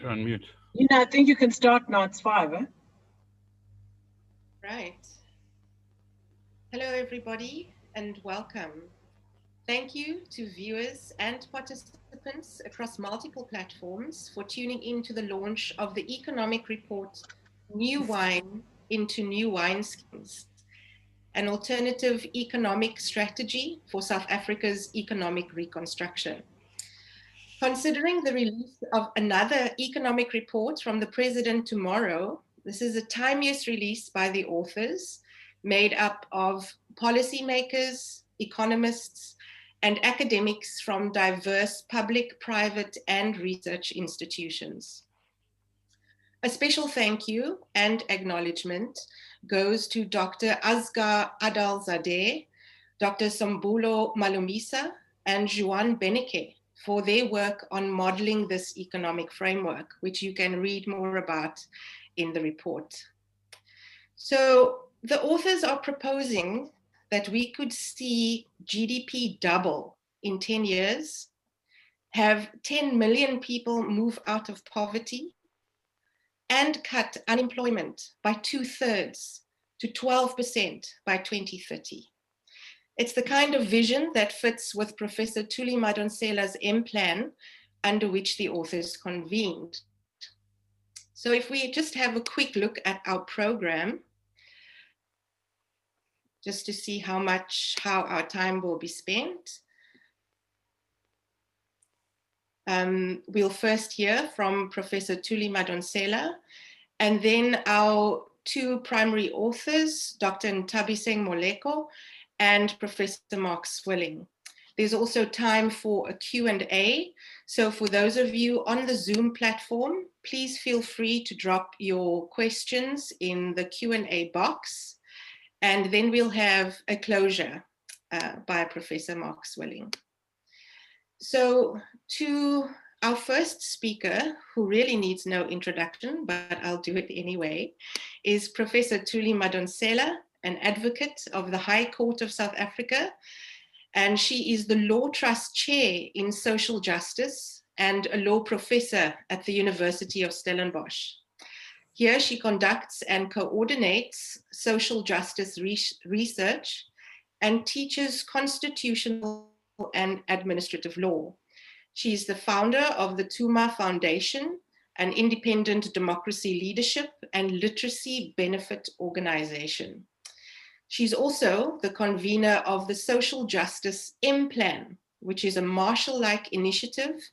You're on mute. Nina, I think you can start now. It's 5, eh? Right. Hello, everybody, and welcome. Thank you to viewers and participants across multiple platforms for tuning in to the launch of the economic report, New Wine into New Wineskins, an alternative economic strategy for South Africa's economic reconstruction. Considering the release of another economic report from the President tomorrow, this is a timeless release by the authors, made up of policymakers, economists, and academics from diverse public, private, and research institutions. A special thank you and acknowledgement goes to Dr. Asghar Adalzadeh, Dr. Sombulo Malumisa, and Juan Beneke for their work on modeling this economic framework, which you can read more about in the report. So the authors are proposing that we could see GDP double in 10 years, have 10 million people move out of poverty, and cut unemployment by 2/3 to 12% by 2030. It's the kind of vision that fits with Professor Thuli Madonsela's M-Plan, under which the authors convened. So if we just have a quick look at our program, just to see how our time will be spent. We'll first hear from Professor Thuli Madonsela, and then our two primary authors, Dr. Nthabiseng Moleko and Professor Mark Swilling. There's also time for a Q&A. So for those of you on the Zoom platform, please feel free to drop your questions in the Q&A box. And then we'll have a closure by Professor Mark Swilling. So to our first speaker, who really needs no introduction, but I'll do it anyway, is Professor Thuli Madonsela, an advocate of the High Court of South Africa. And she is the Law Trust Chair in Social Justice and a law professor at the University of Stellenbosch. Here she conducts and coordinates social justice research and teaches constitutional and administrative law. She's the founder of the Tuma Foundation, an independent democracy leadership and literacy benefit organization. She's also the convener of the Social Justice M-Plan, which is a Marshall-like initiative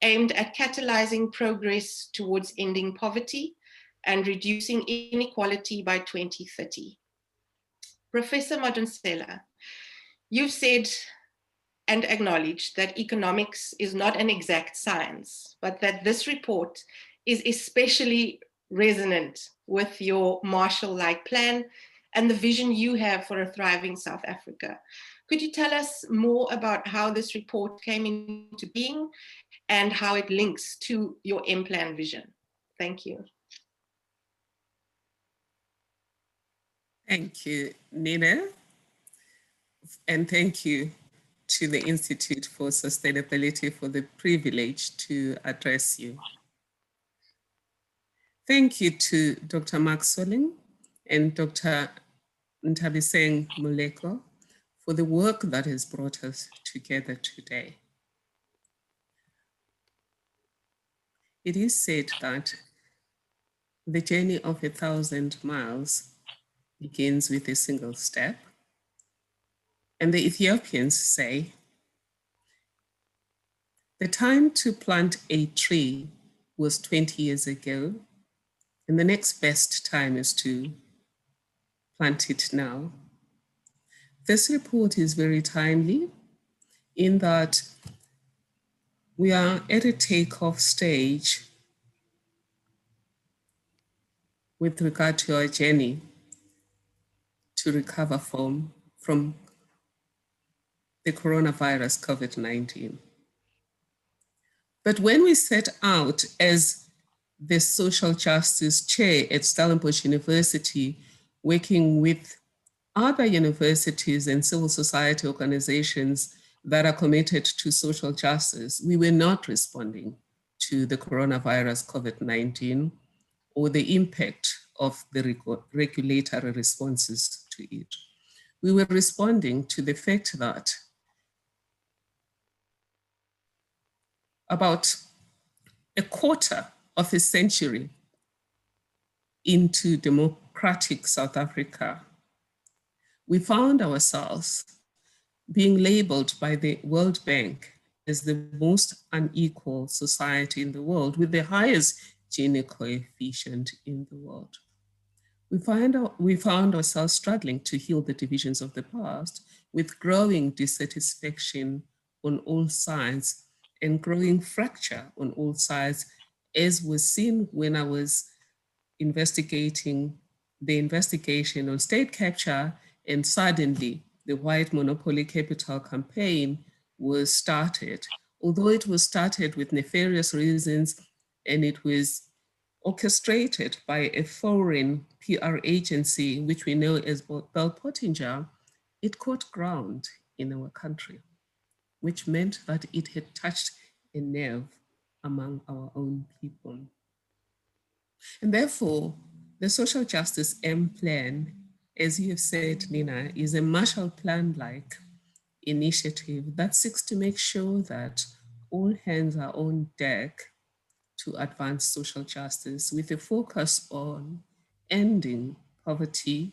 aimed at catalyzing progress towards ending poverty and reducing inequality by 2030. Professor Madonsela, you've said and acknowledged that economics is not an exact science, but that this report is especially resonant with your Marshall-like plan and the vision you have for a thriving South Africa. Could you tell us more about how this report came into being and how it links to your M-Plan vision? Thank you. Thank you, Nina. And thank you to the Institute for Sustainability for the privilege to address you. Thank you to Dr. Mark Swilling and Dr. Nthabiseng Moleko for the work that has brought us together today. It is said that the journey of 1,000 miles begins with a single step. And the Ethiopians say, the time to plant a tree was 20 years ago, and the next best time is to plant it now. This report is very timely in that we are at a takeoff stage with regard to our journey to recover from the coronavirus, COVID-19. But when we set out as the social justice chair at Stellenbosch University, working with other universities and civil society organizations that are committed to social justice, we were not responding to the coronavirus COVID-19 or the impact of the regulatory responses to it. We were responding to the fact that about a quarter of a century into democratic South Africa, we found ourselves being labeled by the World Bank as the most unequal society in the world with the highest Gini coefficient in the world. We found ourselves struggling to heal the divisions of the past with growing dissatisfaction on all sides and growing fracture on all sides, as was seen when I was investigating the investigation on state capture, and suddenly the white monopoly capital campaign was started. Although it was started with nefarious reasons and it was orchestrated by a foreign PR agency, which we know as Bell Pottinger, it caught ground in our country, which meant that it had touched a nerve among our own people. And therefore, the Social Justice M Plan, as you have said, Nina, is a Marshall Plan-like initiative that seeks to make sure that all hands are on deck to advance social justice with a focus on ending poverty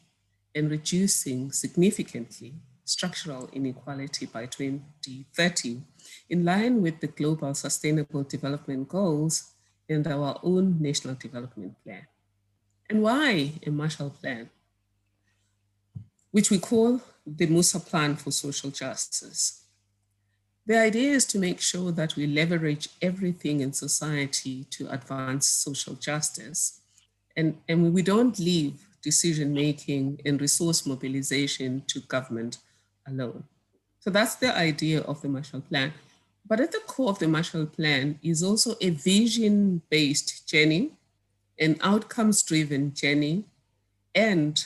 and reducing significantly structural inequality by 2030, in line with the Global Sustainable Development Goals and our own National Development Plan. And why a Marshall Plan, which we call the Musa Plan for Social Justice? The idea is to make sure that we leverage everything in society to advance social justice, and we don't leave decision-making and resource mobilization to government alone. So that's the idea of the Marshall Plan. But at the core of the Marshall Plan is also a vision-based journey, an outcomes-driven journey, and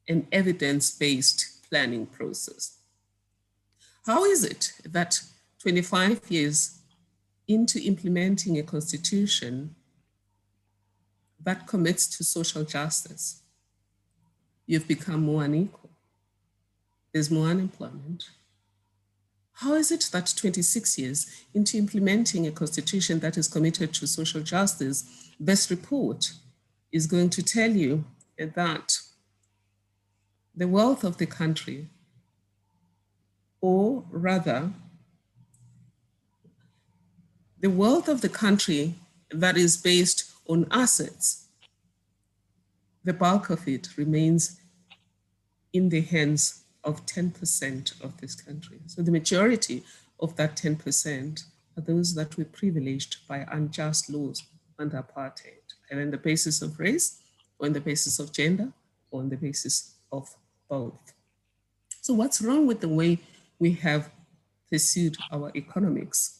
an evidence-based planning process. How is it that 25 years into implementing a constitution that commits to social justice, you've become more unequal? There's more unemployment. How is it that 26 years into implementing a constitution that is committed to social justice, this report is going to tell you that the wealth of the country, or rather, the wealth of the country that is based on assets, the bulk of it remains in the hands of 10% of this country. So the majority of that 10% are those that were privileged by unjust laws under apartheid, and on the basis of race, or on the basis of gender, or on the basis of both. So what's wrong with the way we have pursued our economics?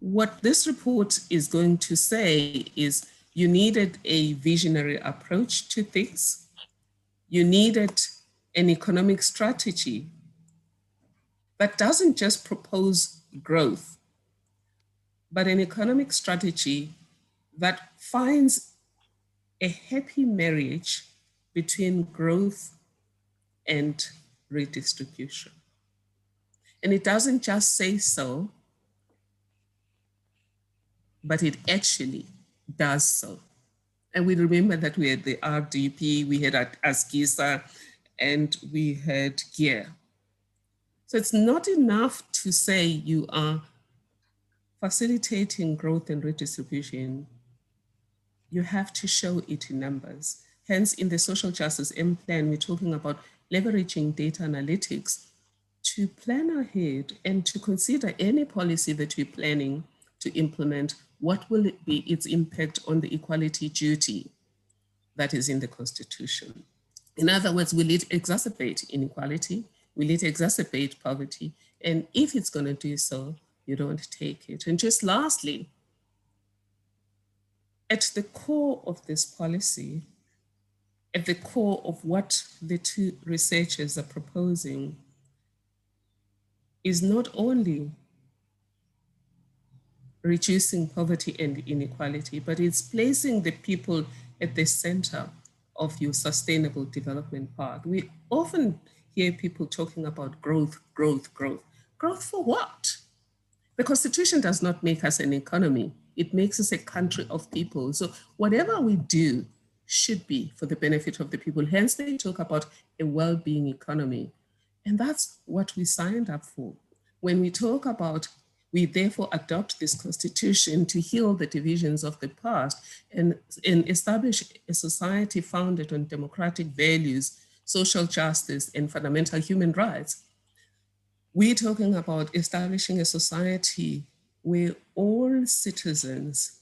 What this report is going to say is you needed a visionary approach to things. You needed an economic strategy that doesn't just propose growth, but an economic strategy that finds a happy marriage between growth and redistribution. And it doesn't just say so, but it actually does so. And we remember that we had the RDP, we had ASGISA, and we had GEAR. So it's not enough to say you are facilitating growth and redistribution. You have to show it in numbers. Hence, in the Social Justice M Plan, we're talking about leveraging data analytics to plan ahead and to consider any policy that we're planning to implement, what will it be its impact on the equality duty that is in the Constitution? In other words, will it exacerbate inequality? Will it exacerbate poverty? And if it's going to do so, you don't take it. And just lastly, at the core of this policy, at the core of what the two researchers are proposing, is not only reducing poverty and inequality, but it's placing the people at the center of your sustainable development path. We often hear people talking about growth, growth, growth. Growth for what? The Constitution does not make us an economy. It makes us a country of people. So whatever we do should be for the benefit of the people. Hence, they talk about a well-being economy. And that's what we signed up for. When we talk about, we therefore adopt this Constitution to heal the divisions of the past and establish a society founded on democratic values, social justice, and fundamental human rights. We're talking about establishing a society where all citizens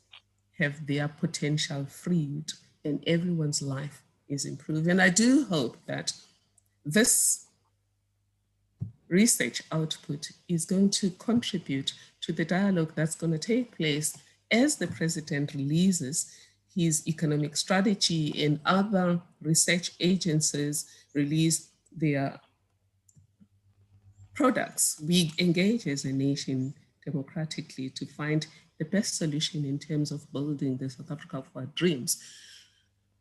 have their potential freed and everyone's life is improved. And I do hope that this research output is going to contribute to the dialogue that's going to take place as the president releases his economic strategy and other research agencies release their products. We engage as a nation democratically to find the best solution in terms of building the South Africa of our dreams.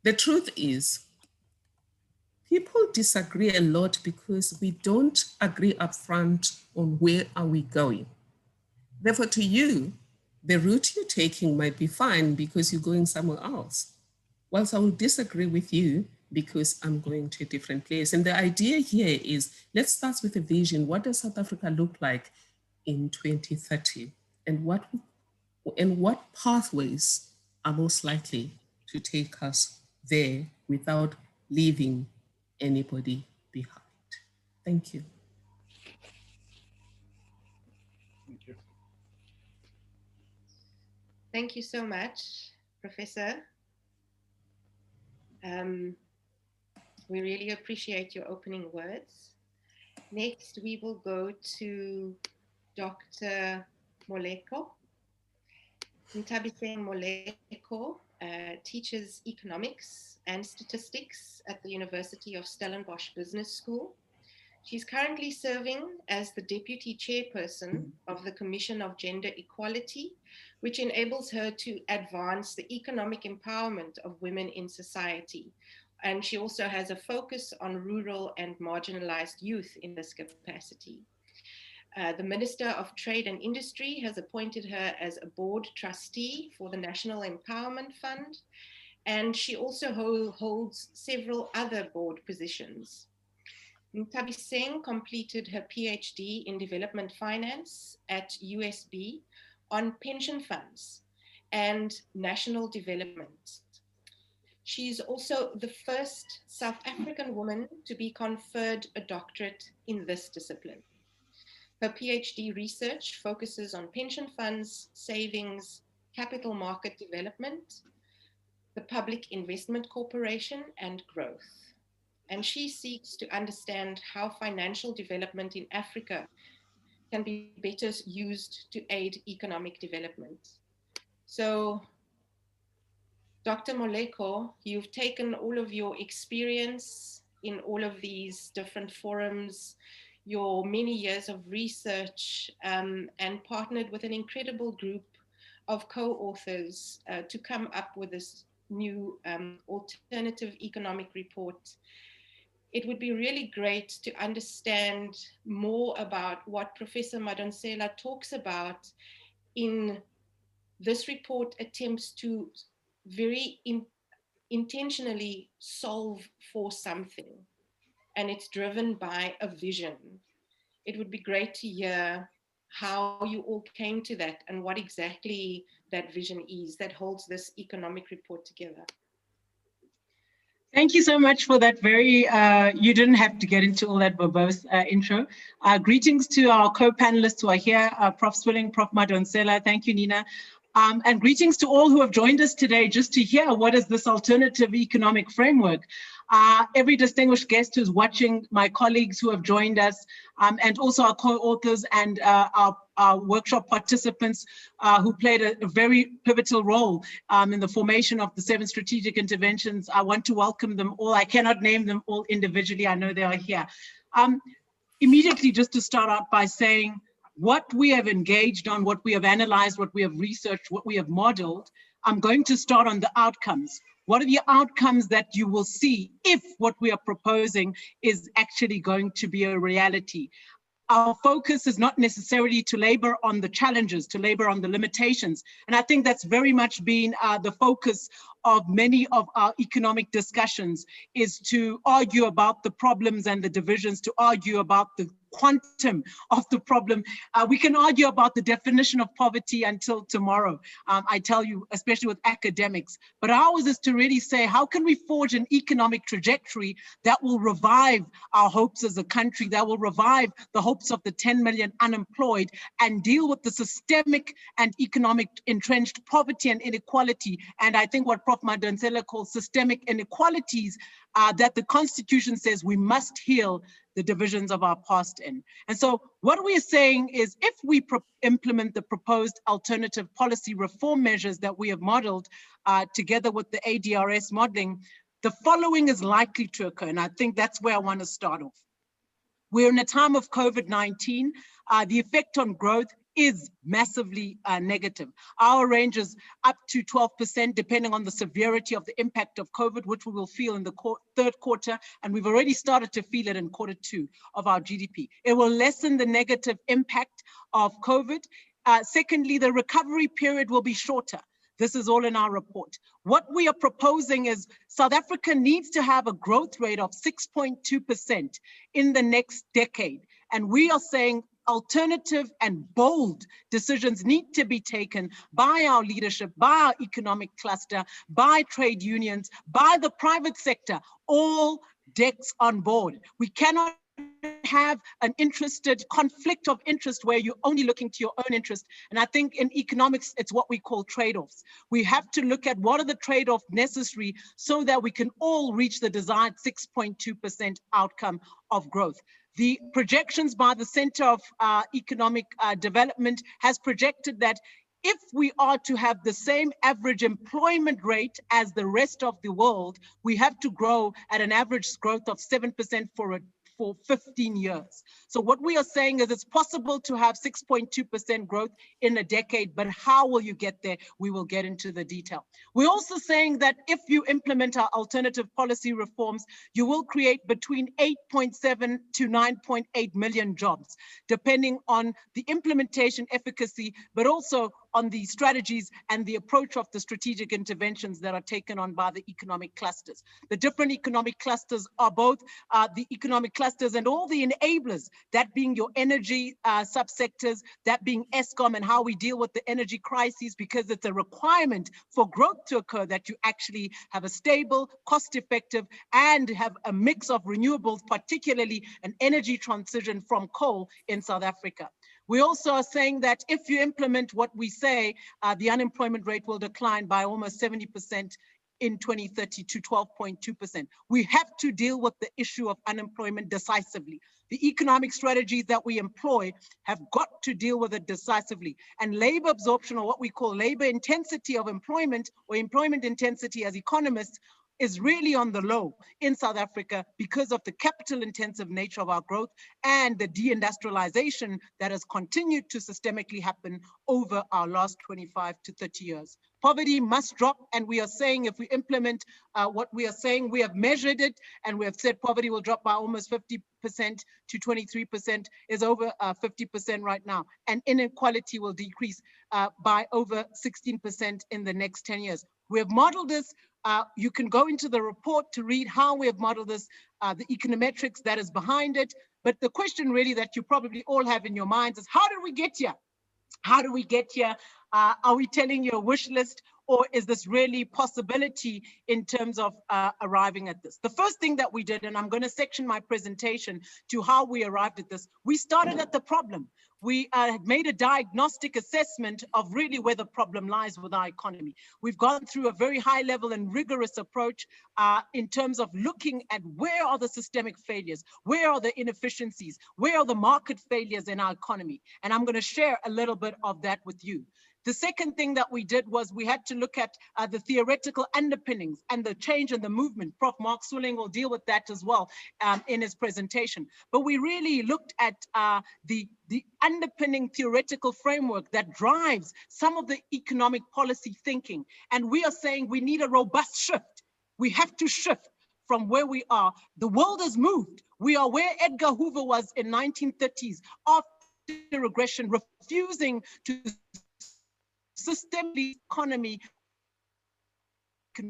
The truth is, people disagree a lot because we don't agree upfront on where are we going. Therefore, to you, the route you're taking might be fine because you're going somewhere else. Whilst I will disagree with you because I'm going to a different place. And the idea here is, let's start with a vision. What does South Africa look like in 2030? And what pathways are most likely to take us there without leaving anybody behind? Thank you. Thank you. Thank you so much, Professor. We really appreciate your opening words. Next, we will go to Dr. Moleko. Ntabiseng Moleko teaches economics and statistics at the University of Stellenbosch Business School. She's currently serving as the Deputy Chairperson of the Commission of Gender Equality, which enables her to advance the economic empowerment of women in society. And she also has a focus on rural and marginalized youth in this capacity. The Minister of Trade and Industry has appointed her as a board trustee for the National Empowerment Fund, and she also holds several other board positions. Ntabiseng completed her PhD in development finance at USB on pension funds and national development. She's also the first South African woman to be conferred a doctorate in this discipline. Her PhD research focuses on pension funds, savings, capital market development, the Public Investment Corporation, and growth. And she seeks to understand how financial development in Africa can be better used to aid economic development. So, Dr. Moleko, you've taken all of your experience in all of these different forums, your many years of research, and partnered with an incredible group of co-authors to come up with this new alternative economic report. It would be really great to understand more about what Professor Madonsela talks about in this report. Attempts to very intentionally solve for something, and it's driven by a vision. It would be great to hear how you all came to that and what exactly that vision is that holds this economic report together. Thank you so much for that very, you didn't have to get into all that verbose intro. Greetings to our co-panelists who are here, Prof. Swilling, Prof. Madonsela. Thank you, Nina. And greetings to all who have joined us today just to hear what is this alternative economic framework. Every distinguished guest who's watching, my colleagues who have joined us, and also our co-authors and our workshop participants who played a very pivotal role in the formation of the 7 strategic interventions. I want to welcome them all. I cannot name them all individually. I know they are here. immediately just to start out by saying what we have engaged on, what we have analyzed, what we have researched, what we have modeled. I'm going to start on the outcomes. What are the outcomes that you will see if what we are proposing is actually going to be a reality? Our focus is not necessarily to labor on the challenges, to labor on the limitations. And I think that's very much been the focus of many of our economic discussions, is to argue about the problems and the divisions, to argue about the quantum of the problem. We can argue about the definition of poverty until tomorrow, I tell you, especially with academics. But ours is to really say, how can we forge an economic trajectory that will revive our hopes as a country, that will revive the hopes of the 10 million unemployed, and deal with the systemic and economic entrenched poverty and inequality. And I think what Prof. Madonsela calls systemic inequalities, that the Constitution says we must heal the divisions of our past in. And so what we're saying is, if we implement the proposed alternative policy reform measures that we have modeled together with the ADRS modeling, the following is likely to occur. And I think that's where I want to start off. We're in a time of COVID-19. The effect on growth is massively negative. Our range is up to 12%, depending on the severity of the impact of COVID, which we will feel in the third quarter, and we've already started to feel it in quarter 2 of our GDP. It will lessen the negative impact of COVID. Secondly, the recovery period will be shorter. This is all in our report. What we are proposing is South Africa needs to have a growth rate of 6.2% in the next decade. And we are saying alternative and bold decisions need to be taken by our leadership, by our economic cluster, by trade unions, by the private sector, all decks on board. We cannot have an conflict of interest where you're only looking to your own interest. And I think in economics, it's what we call trade-offs. We have to look at what are the trade-offs necessary so that we can all reach the desired 6.2% outcome of growth. The projections by the Center of Economic Development has projected that if we are to have the same average employment rate as the rest of the world, we have to grow at an average growth of 7% for 15 years. So what we are saying is it's possible to have 6.2% growth in a decade, but how will you get there? We will get into the detail. We're also saying that if you implement our alternative policy reforms, you will create between 8.7 to 9.8 million jobs, depending on the implementation efficacy, but also on the strategies and the approach of the strategic interventions that are taken on by the economic clusters. The different economic clusters are both the economic clusters and all the enablers, that being your energy subsectors, that being Eskom and how we deal with the energy crises, because it's a requirement for growth to occur that you actually have a stable, cost-effective, and have a mix of renewables, particularly an energy transition from coal in South Africa. We also are saying that if you implement what we say, the unemployment rate will decline by almost 70% in 2030 to 12.2%. We have to deal with the issue of unemployment decisively. The economic strategies that we employ have got to deal with it decisively. And labor absorption, or what we call labor intensity of employment, or employment intensity as economists, is really on the low in South Africa because of the capital intensive nature of our growth and the deindustrialization that has continued to systemically happen over our last 25 to 30 years. Poverty must drop, and we are saying if we implement what we are saying, we have measured it, and we have said poverty will drop by almost 50% to 23%, is over 50% right now, and inequality will decrease by over 16% in the next 10 years. We have modeled this. You can go into the report to read how we have modeled this, the econometrics that is behind it. But the question really that you probably all have in your minds is, how did we get here? How do we get here? Are we telling you a wish list, or is this really possibility in terms of arriving at this? The first thing that we did, and I'm going to section my presentation to how we arrived at this, we started at the problem. We made a diagnostic assessment of really where the problem lies with our economy. We've gone through a very high level and rigorous approach in terms of looking at where are the systemic failures, where are the inefficiencies, where are the market failures in our economy. And I'm going to share a little bit of that with you. The second thing that we did was we had to look at the theoretical underpinnings and the change in the movement. Prof. Mark Swilling will deal with that as well in his presentation. But we really looked at the underpinning theoretical framework that drives some of the economic policy thinking. And we are saying we need a robust shift. We have to shift from where we are. The world has moved. We are where Edgar Hoover was in 1930s, after aggression, refusing to systemically economy to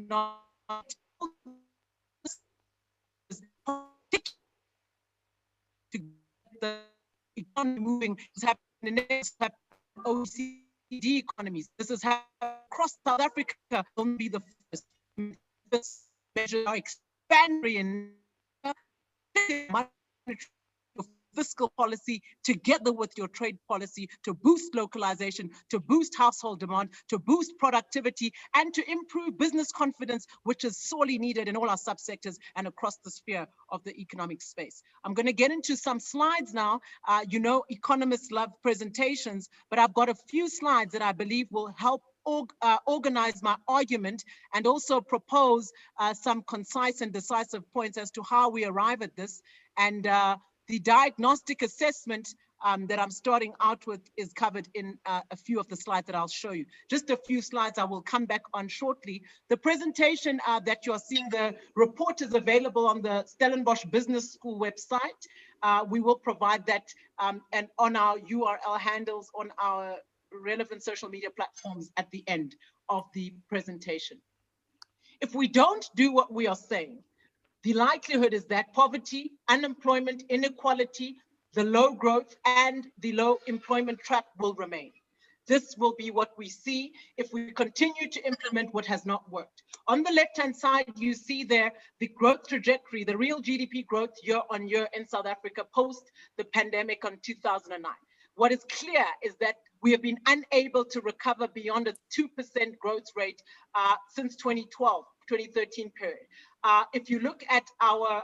get the economy moving. It's happening in OECD economies. This is happening across South Africa. Don't be the first. This measure are expanding fiscal policy together with your trade policy to boost localization, to boost household demand, to boost productivity, and to improve business confidence, which is sorely needed in all our subsectors and across the sphere of the economic space. I'm going to get into some slides now. You know, economists love presentations, but I've got a few slides that I believe will help organize my argument and also propose some concise and decisive points as to how we arrive at this. And the diagnostic assessment that I'm starting out with is covered in a few of the slides that I'll show you. Just a few slides I will come back on shortly. The presentation that you're seeing, the report is available on the Stellenbosch Business School website. We will provide that and on our URL handles on our relevant social media platforms at the end of the presentation. If we don't do what we are saying, the likelihood is that poverty, unemployment, inequality, the low growth and the low employment trap will remain. This will be what we see if we continue to implement what has not worked. On the left-hand side, you see there the growth trajectory, the real GDP growth year on year in South Africa post the pandemic on 2009. What is clear is that we have been unable to recover beyond a 2% growth rate since 2012, 2013 period. If you look at our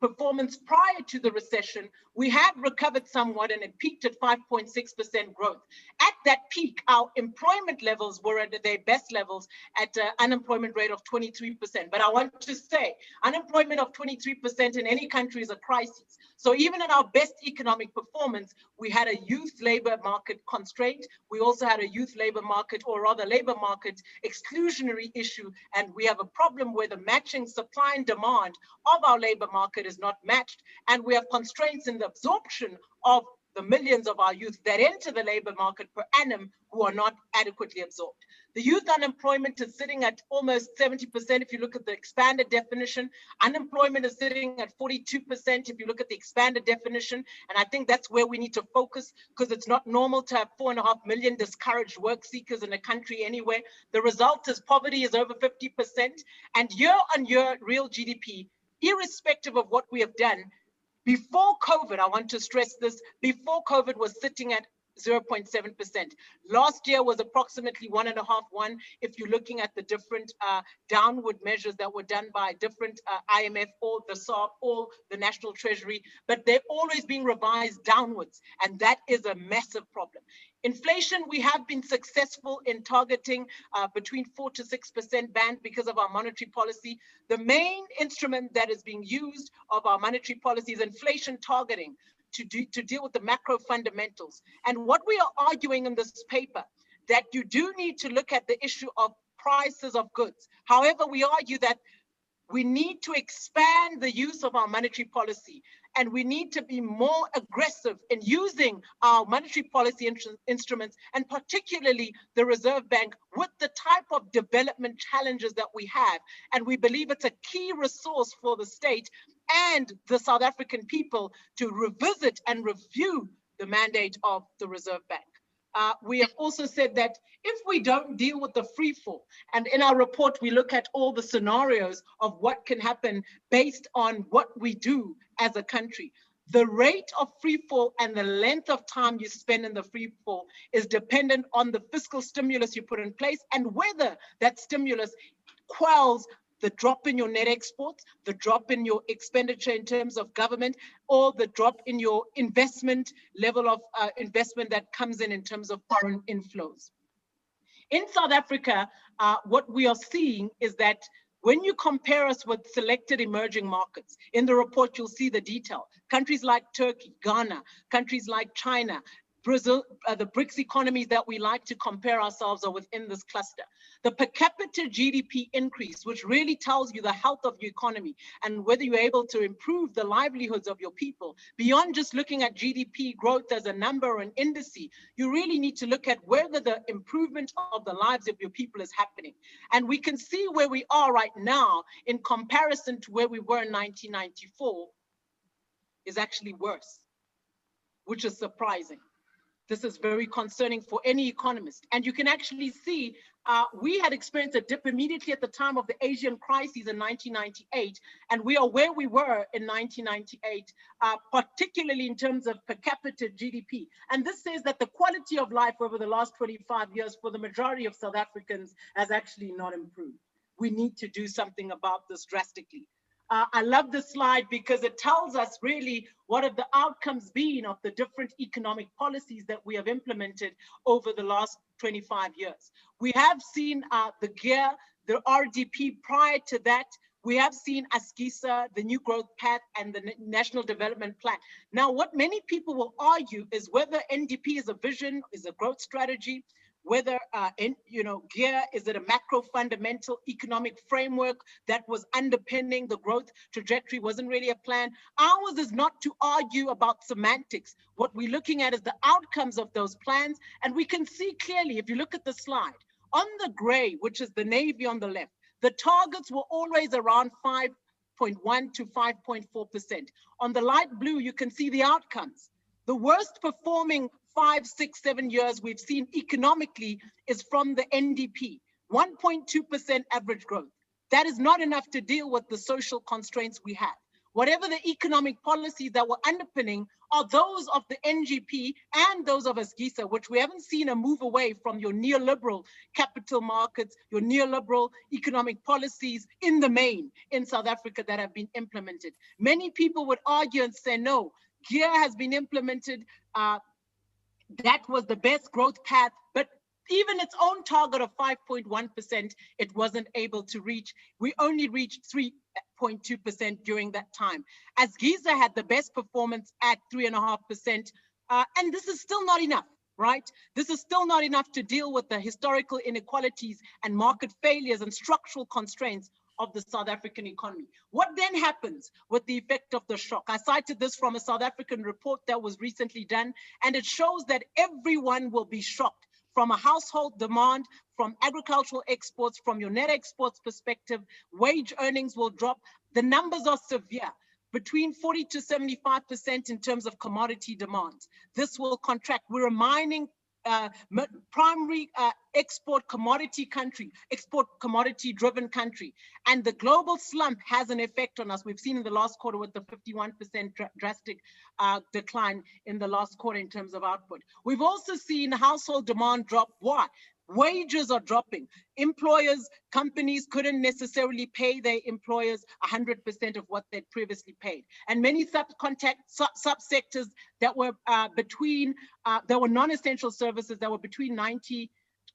performance prior to the recession, we had recovered somewhat and it peaked at 5.6% growth. At that peak, our employment levels were at their best levels at an unemployment rate of 23%. But I want to say, unemployment of 23% in any country is a crisis. So even in our best economic performance, we had a youth labor market constraint. We also had a youth labor market, or rather labor market exclusionary issue. And we have a problem where the matching supply and demand of our labor market is not matched. And we have constraints in the absorption of the millions of our youth that enter the labor market per annum who are not adequately absorbed. The youth unemployment is sitting at almost 70%. If you look at the expanded definition, unemployment is sitting at 42% if you look at the expanded definition. And I think that's where we need to focus, because it's not normal to have 4.5 million discouraged work seekers in a country anywhere. The result is poverty is over 50%, and year on year real GDP, irrespective of what we have done, before COVID, I want to stress this, before COVID was sitting at 0.7%. Last year was approximately 1.5. If you're looking at the different downward measures that were done by different IMF or the SARB or the National Treasury, but they're always being revised downwards. And that is a massive problem. Inflation, we have been successful in targeting between 4 to 6% band because of our monetary policy. The main instrument that is being used of our monetary policy is inflation targeting to deal with the macro fundamentals. And what we are arguing in this paper, that you do need to look at the issue of prices of goods. However, we argue that we need to expand the use of our monetary policy, and we need to be more aggressive in using our monetary policy instruments, and particularly the Reserve Bank, with the type of development challenges that we have. And we believe it's a key resource for the state and the South African people to revisit and review the mandate of the Reserve Bank. We have also said that if we don't deal with the free fall, and in our report, we look at all the scenarios of what can happen based on what we do as a country. The rate of free fall and the length of time you spend in the free fall is dependent on the fiscal stimulus you put in place and whether that stimulus quells the drop in your net exports, the drop in your expenditure in terms of government, or the drop in your investment level of investment that comes in terms of foreign inflows. In South Africa, what we are seeing is that when you compare us with selected emerging markets, in the report, you'll see the detail. Countries like Turkey, Ghana, countries like China, Brazil, the BRICS economies that we like to compare ourselves are within this cluster. The per capita GDP increase, which really tells you the health of your economy and whether you're able to improve the livelihoods of your people, beyond just looking at GDP growth as a number or an indice, you really need to look at whether the improvement of the lives of your people is happening. And we can see where we are right now in comparison to where we were in 1994 is actually worse, which is surprising. This is very concerning for any economist. And you can actually see we had experienced a dip immediately at the time of the Asian crisis in 1998, and we are where we were in 1998, particularly in terms of per capita GDP. And this says that the quality of life over the last 25 years for the majority of South Africans has actually not improved. We need to do something about this drastically. I love this slide because it tells us really what have the outcomes been of the different economic policies that we have implemented over the last 25 years. We have seen the GEAR, the RDP prior to that. We have seen ASGISA, the New Growth Path, and the National Development Plan. Now, what many people will argue is whether NDP is a vision, is a growth strategy, whether GEAR, is it a macro fundamental economic framework that was underpinning the growth trajectory, wasn't really a plan. Ours is not to argue about semantics. What we're looking at is the outcomes of those plans. And we can see clearly, if you look at the slide, on the gray, which is the navy on the left, the targets were always around 5.1 to 5.4%. On the light blue, you can see the outcomes. The worst performing 5, 6, 7 years we've seen economically is from the NDP, 1.2% average growth. That is not enough to deal with the social constraints we have. Whatever the economic policies that were underpinning are those of the NGP and those of ASGISA, which we haven't seen a move away from your neoliberal capital markets, your neoliberal economic policies in the main in South Africa that have been implemented. Many people would argue and say, no, GEAR has been implemented, that was the best growth path, but even its own target of 5.1%, it wasn't able to reach. We only reached 3.2% during that time. ASGISA had the best performance at 3.5%, and this is still not enough, right? This is still not enough to deal with the historical inequalities and market failures and structural constraints of the South African economy. What then happens with the effect of the shock? I cited this from a South African report that was recently done, and it shows that everyone will be shocked from a household demand, from agricultural exports, from your net exports perspective. Wage earnings will drop. The numbers are severe, between 40 to 75% in terms of commodity demand. This will contract. We're a mining primary export commodity country, export commodity driven country. And the global slump has an effect on us. We've seen in the last quarter with the 51% drastic decline in the last quarter in terms of output. We've also seen household demand drop. Why? Wages are dropping. Employers, companies couldn't necessarily pay their employers 100% of what they'd previously paid. And many subsectors that were there were non-essential services that were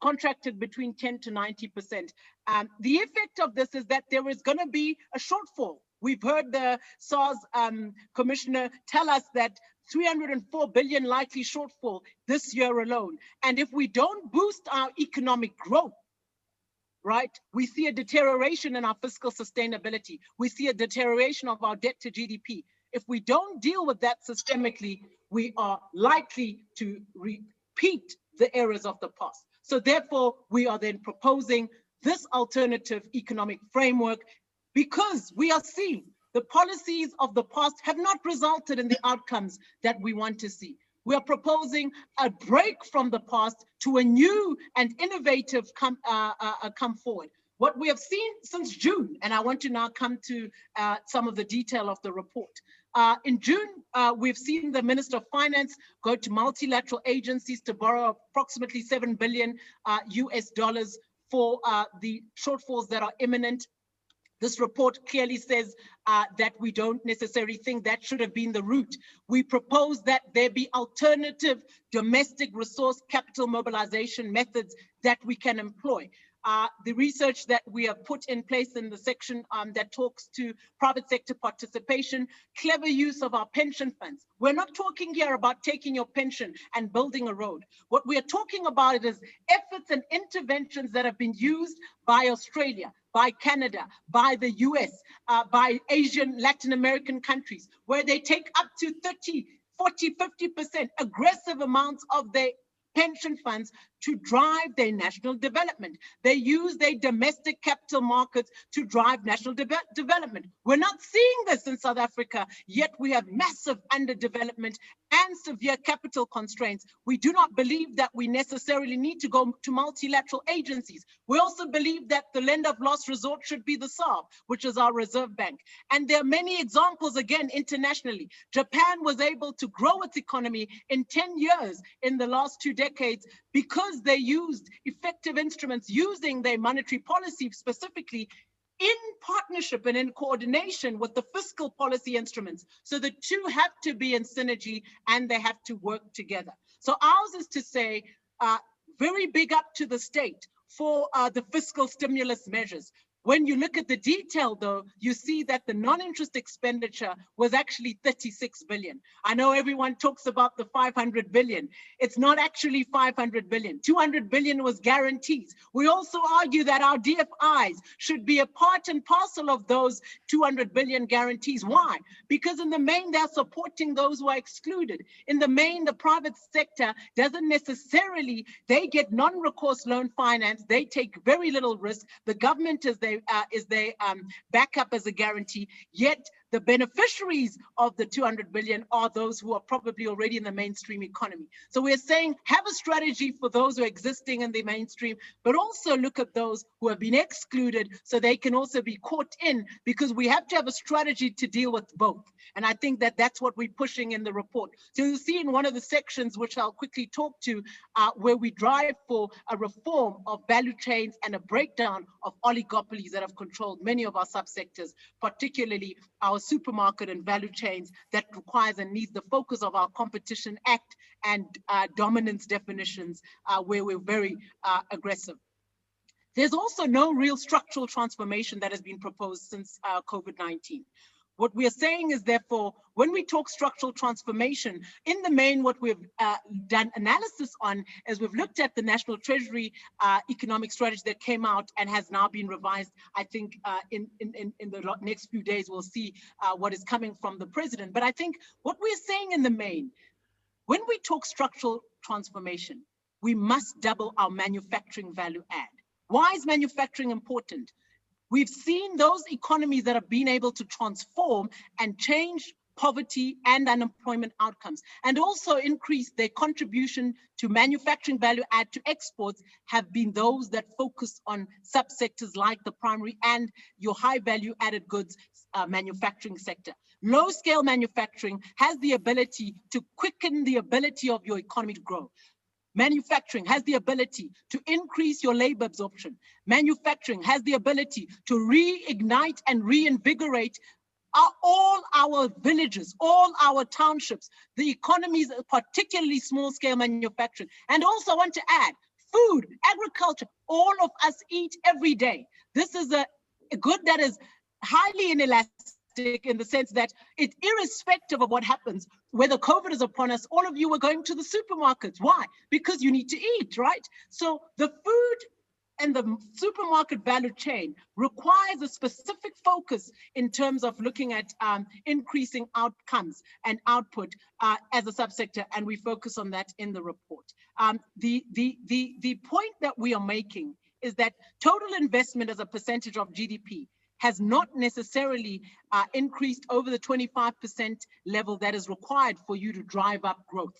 contracted between 10 to 90%. The effect of this is that there is going to be a shortfall. We've heard the SARS commissioner tell us that 304 billion likely shortfall this year alone. And if we don't boost our economic growth, right, we see a deterioration in our fiscal sustainability. We see a deterioration of our debt to GDP. If we don't deal with that systemically, we are likely to repeat the errors of the past. So therefore, we are then proposing this alternative economic framework because we are seeing the policies of the past have not resulted in the outcomes that we want to see. We are proposing a break from the past to a new and innovative come forward. What we have seen since June, and I want to now come to some of the detail of the report. In June, we've seen the Minister of Finance go to multilateral agencies to borrow approximately $7 billion US for the shortfalls that are imminent. This report clearly says that we don't necessarily think that should have been the route. We propose that there be alternative domestic resource capital mobilization methods that we can employ. The research that we have put in place in the section that talks to private sector participation, clever use of our pension funds. We're not talking here about taking your pension and building a road. What we are talking about is efforts and interventions that have been used by Australia, by Canada, by the US, by Asian, Latin American countries, where they take up to 30, 40, 50% aggressive amounts of their pension funds to drive their national development. They use their domestic capital markets to drive national development. We're not seeing this in South Africa, yet we have massive underdevelopment and severe capital constraints. We do not believe that we necessarily need to go to multilateral agencies. We also believe that the lender of last resort should be the SARB, which is our Reserve Bank. And there are many examples, again, internationally. Japan was able to grow its economy in 10 years in the last 2 decades because they used effective instruments using their monetary policy specifically in partnership and in coordination with the fiscal policy instruments. So the two have to be in synergy and they have to work together. So ours is to say, very big up to the state for the fiscal stimulus measures. When you look at the detail, though, you see that the non-interest expenditure was actually 36 billion. I know everyone talks about the 500 billion. It's not actually 500 billion. 200 billion was guarantees. We also argue that our DFIs should be a part and parcel of those 200 billion guarantees. Why? Because in the main, they're supporting those who are excluded. In the main, the private sector doesn't necessarily, they get non-recourse loan finance. They take very little risk. The government is their backup as a guarantee, yet the beneficiaries of the 200 billion are those who are probably already in the mainstream economy. So we're saying have a strategy for those who are existing in the mainstream, but also look at those who have been excluded so they can also be caught in, because we have to have a strategy to deal with both. And I think that that's what we're pushing in the report. So you'll see in one of the sections, which I'll quickly talk to, where we drive for a reform of value chains and a breakdown of oligopolies that have controlled many of our subsectors, particularly our supermarket and value chains, that requires and needs the focus of our Competition Act and dominance definitions, where we're very aggressive. There's also no real structural transformation that has been proposed since COVID-19. What we are saying is, therefore, when we talk structural transformation, in the main, what we've done analysis on is we've looked at the National Treasury economic strategy that came out and has now been revised. I think in the next few days, we'll see what is coming from the president. But I think what we're saying in the main, when we talk structural transformation, we must double our manufacturing value add. Why is manufacturing important? We've seen those economies that have been able to transform and change poverty and unemployment outcomes, and also increase their contribution to manufacturing value add to exports, have been those that focus on subsectors like the primary and your high value added goods manufacturing sector. Low scale manufacturing has the ability to quicken the ability of your economy to grow. Manufacturing has the ability to increase your labor absorption. Manufacturing has the ability to reignite and reinvigorate all our villages, all our townships, the economies, particularly small scale manufacturing. And also I want to add, food, agriculture, all of us eat every day. This is a good that is highly inelastic, in the sense that it's irrespective of what happens, whether COVID is upon us, all of you are going to the supermarkets. Why? Because you need to eat, right? So the food and the supermarket value chain requires a specific focus in terms of looking at increasing outcomes and output as a subsector, and we focus on that in the report. The point that we are making is that total investment as a percentage of GDP has not necessarily increased over the 25% level that is required for you to drive up growth.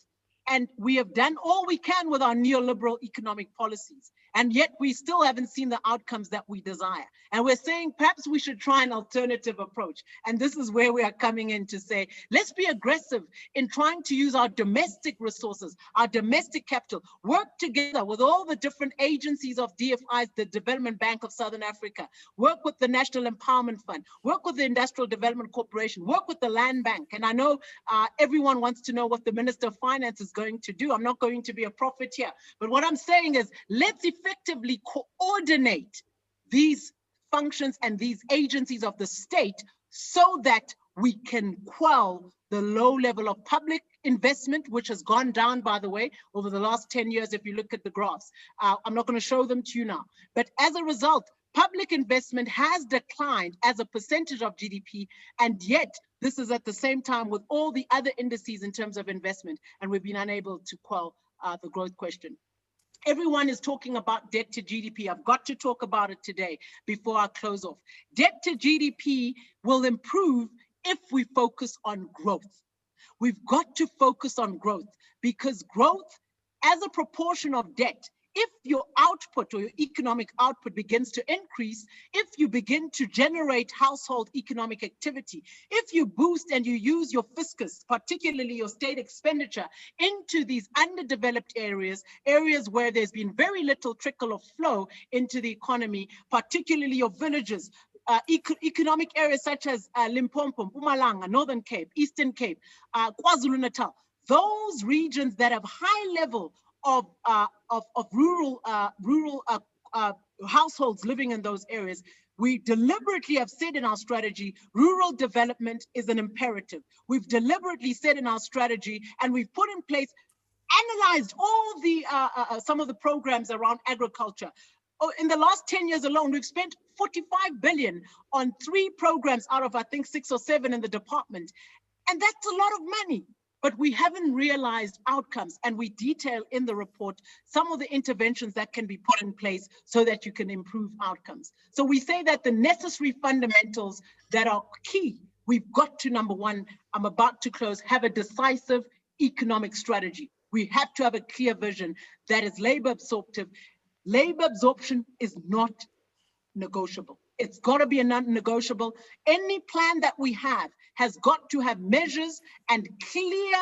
And we have done all we can with our neoliberal economic policies. And yet we still haven't seen the outcomes that we desire. And we're saying perhaps we should try an alternative approach. And this is where we are coming in to say, let's be aggressive in trying to use our domestic resources, our domestic capital, work together with all the different agencies of DFIs, the Development Bank of Southern Africa, work with the National Empowerment Fund, work with the Industrial Development Corporation, work with the Land Bank. And I know everyone wants to know what the Minister of Finance is going to do. I'm not going to be a prophet here, but what I'm saying is let's effectively coordinate these functions and these agencies of the state so that we can quell the low level of public investment, which has gone down, by the way, over the last 10 years, if you look at the graphs. I'm not going to show them to you now. But as a result, public investment has declined as a percentage of GDP, and yet this is at the same time with all the other indices in terms of investment, and we've been unable to quell the growth question. Everyone is talking about debt to GDP. I've got to talk about it today before I close off. Debt to GDP will improve if we focus on growth. We've got to focus on growth because growth as a proportion of debt, if your output or your economic output begins to increase, if you begin to generate household economic activity, if you boost and you use your fiscus, particularly your state expenditure, into these underdeveloped areas, areas where there's been very little trickle of flow into the economy, particularly your villages, economic areas such as Limpopo, Mpumalanga, Northern Cape, Eastern Cape, KwaZulu-Natal, those regions that have high level of rural households living in those areas, we deliberately have said in our strategy, rural development is an imperative. We've deliberately said in our strategy, and we've put in place, analyzed all the some of the programs around agriculture. In the last 10 years alone, we've spent 45 billion on 3 programs out of, I think, 6 or 7 in the department. And that's a lot of money. But we haven't realized outcomes, and we detail in the report some of the interventions that can be put in place so that you can improve outcomes. So we say that the necessary fundamentals that are key, we've got to, number one, I'm about to close, have a decisive economic strategy. We have to have a clear vision that is labor absorptive. Labor absorption is not negotiable. It's got to be a non-negotiable. Any plan that we have has got to have measures and clear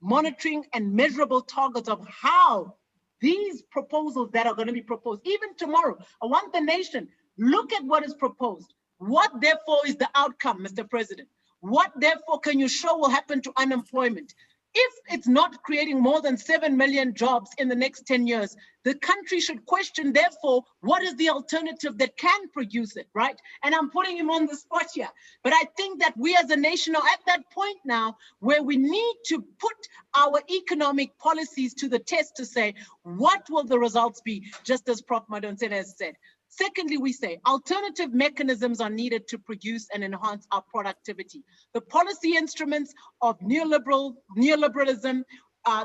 monitoring and measurable targets of how these proposals that are going to be proposed, even tomorrow, I want the nation, look at what is proposed. What therefore is the outcome, Mr. President? What therefore can you show will happen to unemployment? If it's not creating more than 7 million jobs in the next 10 years, the country should question, therefore, what is the alternative that can produce it, right? And I'm putting him on the spot here. But I think that we as a nation are at that point now where we need to put our economic policies to the test to say, what will the results be, just as Prof. Madonsela has said. Secondly, we say alternative mechanisms are needed to produce and enhance our productivity. The policy instruments of neoliberalism,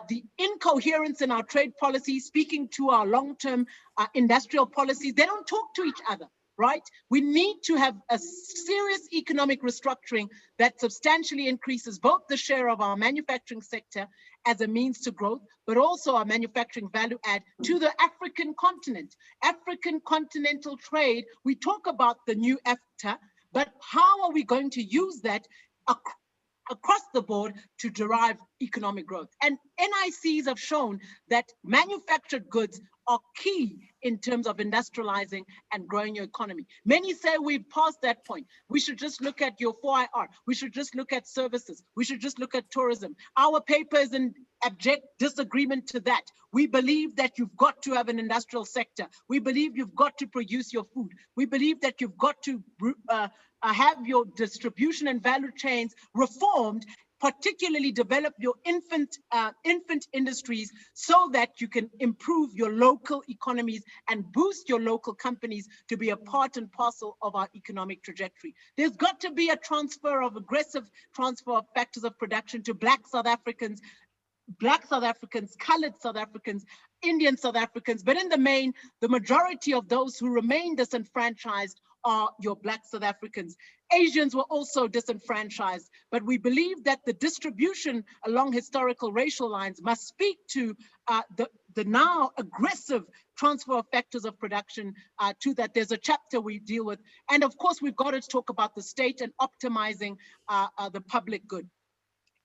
the incoherence in our trade policy, speaking to our long-term industrial policies, they don't talk to each other, right? We need to have a serious economic restructuring that substantially increases both the share of our manufacturing sector as a means to growth, but also our manufacturing value add to the African continent. African continental trade, we talk about the new EFTA, but how are we going to use that across the board to derive economic growth? And NICs have shown that manufactured goods are key in terms of industrializing and growing your economy. Many say we've passed that point. We should just look at your 4IR. We should just look at services. We should just look at tourism. Our paper is in abject disagreement to that. We believe that you've got to have an industrial sector. We believe you've got to produce your food. We believe that you've got to have your distribution and value chains reformed, particularly develop your infant industries so that you can improve your local economies and boost your local companies to be a part and parcel of our economic trajectory. There's got to be a aggressive transfer of factors of production to Black South Africans, colored South Africans, Indian South Africans, but in the main, the majority of those who remain disenfranchised are your Black South Africans. Asians were also disenfranchised, but we believe that the distribution along historical racial lines must speak to the now aggressive transfer of factors of production to that. There's a chapter we deal with. And of course, we've got to talk about the state and optimizing the public good.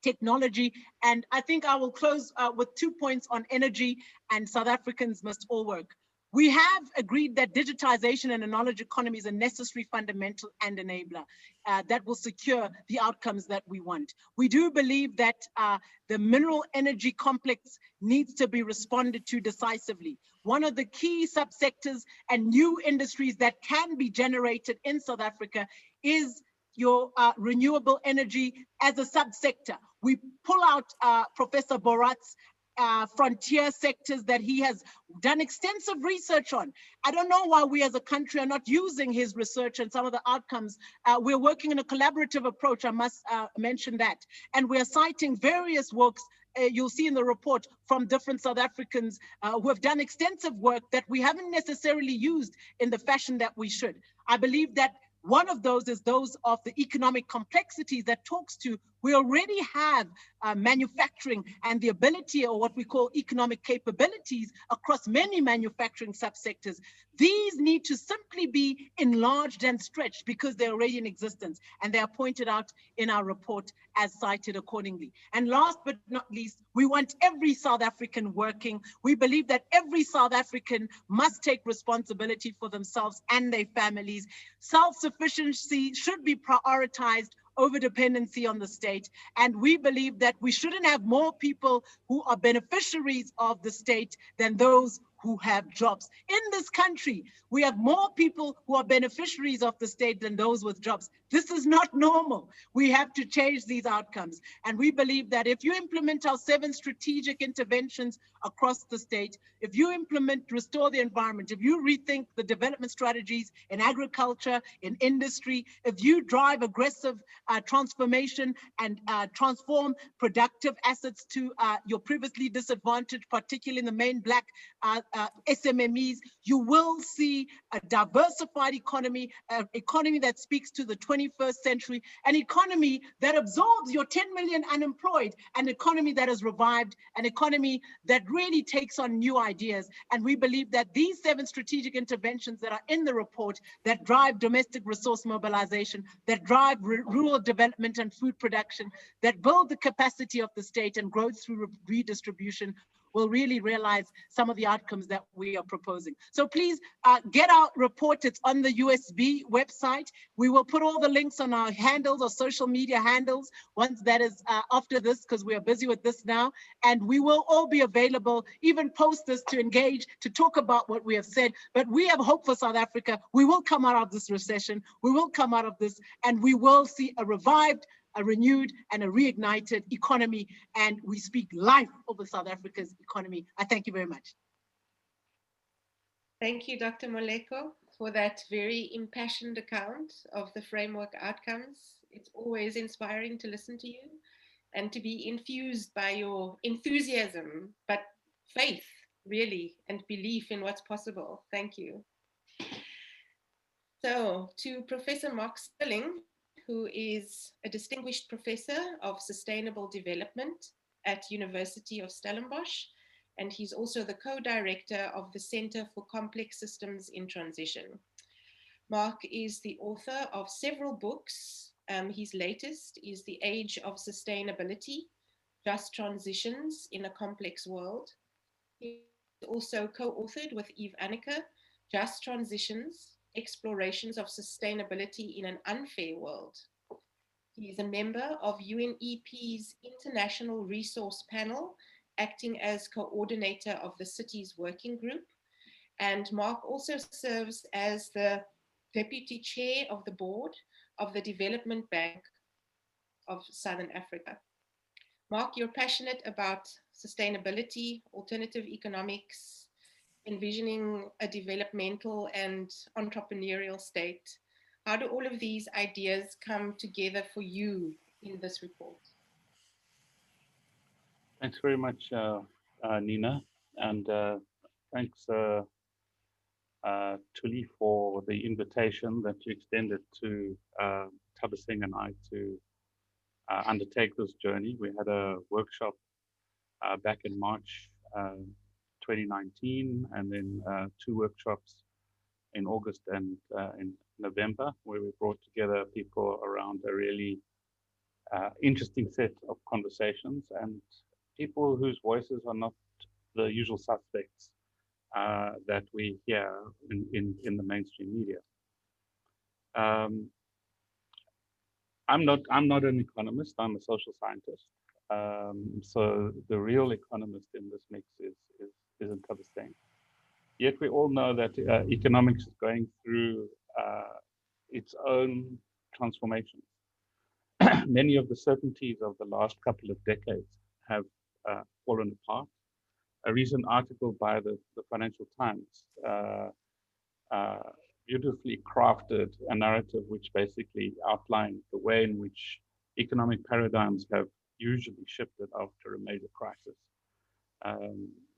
Technology, and I think I will close with 2 points on energy, and South Africans must all work. We have agreed that digitization and a knowledge economy is a necessary, fundamental, and enabler that will secure the outcomes that we want. We do believe that the mineral energy complex needs to be responded to decisively. One of the key subsectors and new industries that can be generated in South Africa is your renewable energy as a subsector. We pull out Professor Borat's frontier sectors that he has done extensive research on. I don't know why we as a country are not using his research and some of the outcomes. We're working in a collaborative approach, I must mention that. And we're citing various works you'll see in the report from different South Africans who have done extensive work that we haven't necessarily used in the fashion that we should. I believe that one of those is those of the economic complexities that talks to, we already have manufacturing and the ability, or what we call economic capabilities, across many manufacturing subsectors. These need to simply be enlarged and stretched because they're already in existence, and they are pointed out in our report as cited accordingly. And last but not least, we want every South African working. We believe that every South African must take responsibility for themselves and their families. Self-sufficiency should be prioritized over dependency on the state. And we believe that we shouldn't have more people who are beneficiaries of the state than those who have jobs. In this country, we have more people who are beneficiaries of the state than those with jobs. This is not normal. We have to change these outcomes. And we believe that if you implement our 7 strategic interventions across the state, if you implement Restore the Environment, if you rethink the development strategies in agriculture, in industry, if you drive aggressive transformation and transform productive assets to your previously disadvantaged, particularly in the main Black SMMEs, you will see a diversified economy, an economy that speaks to the 21st century, an economy that absorbs your 10 million unemployed, an economy that is revived, an economy that really takes on new ideas. And we believe that these 7 strategic interventions that are in the report that drive domestic resource mobilization, that drive rural development and food production, that build the capacity of the state and growth through redistribution, will really realize some of the outcomes that we are proposing. So please get our report. It's on the USB website. We will put all the links on our handles, our social media handles, once that is after this, because we are busy with this now. And we will all be available, even post this, to engage, to talk about what we have said. But we have hope for South Africa. We will come out of this recession. We will come out of this, and we will see a revived, a renewed, and a reignited economy, and we speak life over South Africa's economy. I thank you very much. Thank you, Dr. Moleko, for that very impassioned account of the framework outcomes. It's always inspiring to listen to you and to be infused by your enthusiasm, but faith, really, and belief in what's possible. Thank you. So, to Professor Mark Stirling, who is a distinguished professor of sustainable development at University of Stellenbosch, and he's also the co-director of the Center for Complex Systems in Transition. Mark is the author of several books. His latest is The Age of Sustainability, Just Transitions in a Complex World. He also co-authored with Eve Anneke, Just Transitions, Explorations of Sustainability in an Unfair World. He is a member of UNEP's International Resource Panel, acting as coordinator of the Cities Working Group. And Mark also serves as the deputy chair of the board of the Development Bank of Southern Africa. Mark, you're passionate about sustainability, alternative economics, envisioning a developmental and entrepreneurial state. How do all of these ideas come together for you in this report? Thanks very much, Nina, and thanks, Tuli, for the invitation that you extended to Thabiseng and I to undertake this journey. We had a workshop back in March 2019, and then 2 workshops in August and in November, where we brought together people around a really interesting set of conversations and people whose voices are not the usual suspects that we hear in the mainstream media. I'm not an economist. I'm a social scientist. So the real economist in this mix isn't Thabiseng. Yet we all know that economics is going through its own transformation. Many of the certainties of the last couple of decades have fallen apart. A recent article by the Financial Times beautifully crafted a narrative which basically outlined the way in which economic paradigms have usually shifted after a major crisis.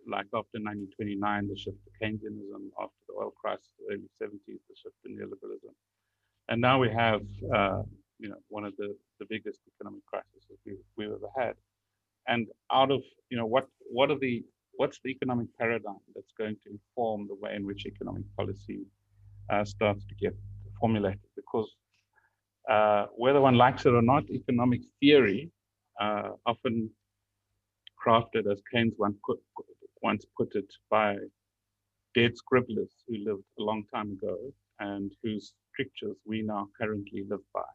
Like after 1929, the shift to Keynesianism, after the oil crisis of the early 70s, the shift to neoliberalism. And now we have one of the biggest economic crises we've ever had. And out of, what's the economic paradigm that's going to inform the way in which economic policy starts to get formulated? Because whether one likes it or not, economic theory, often crafted as Keynes once put it by dead scribblers who lived a long time ago and whose strictures we now currently live by.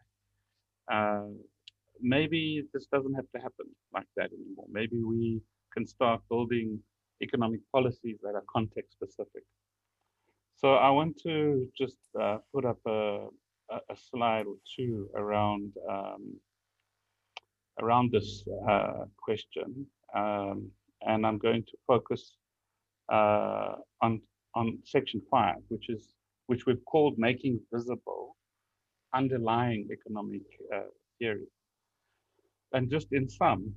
Maybe this doesn't have to happen like that anymore. Maybe we can start building economic policies that are context specific. So I want to just put up a slide or two around this question, and I'm going to focus on section 5, which we've called making visible underlying economic theory. And just in sum,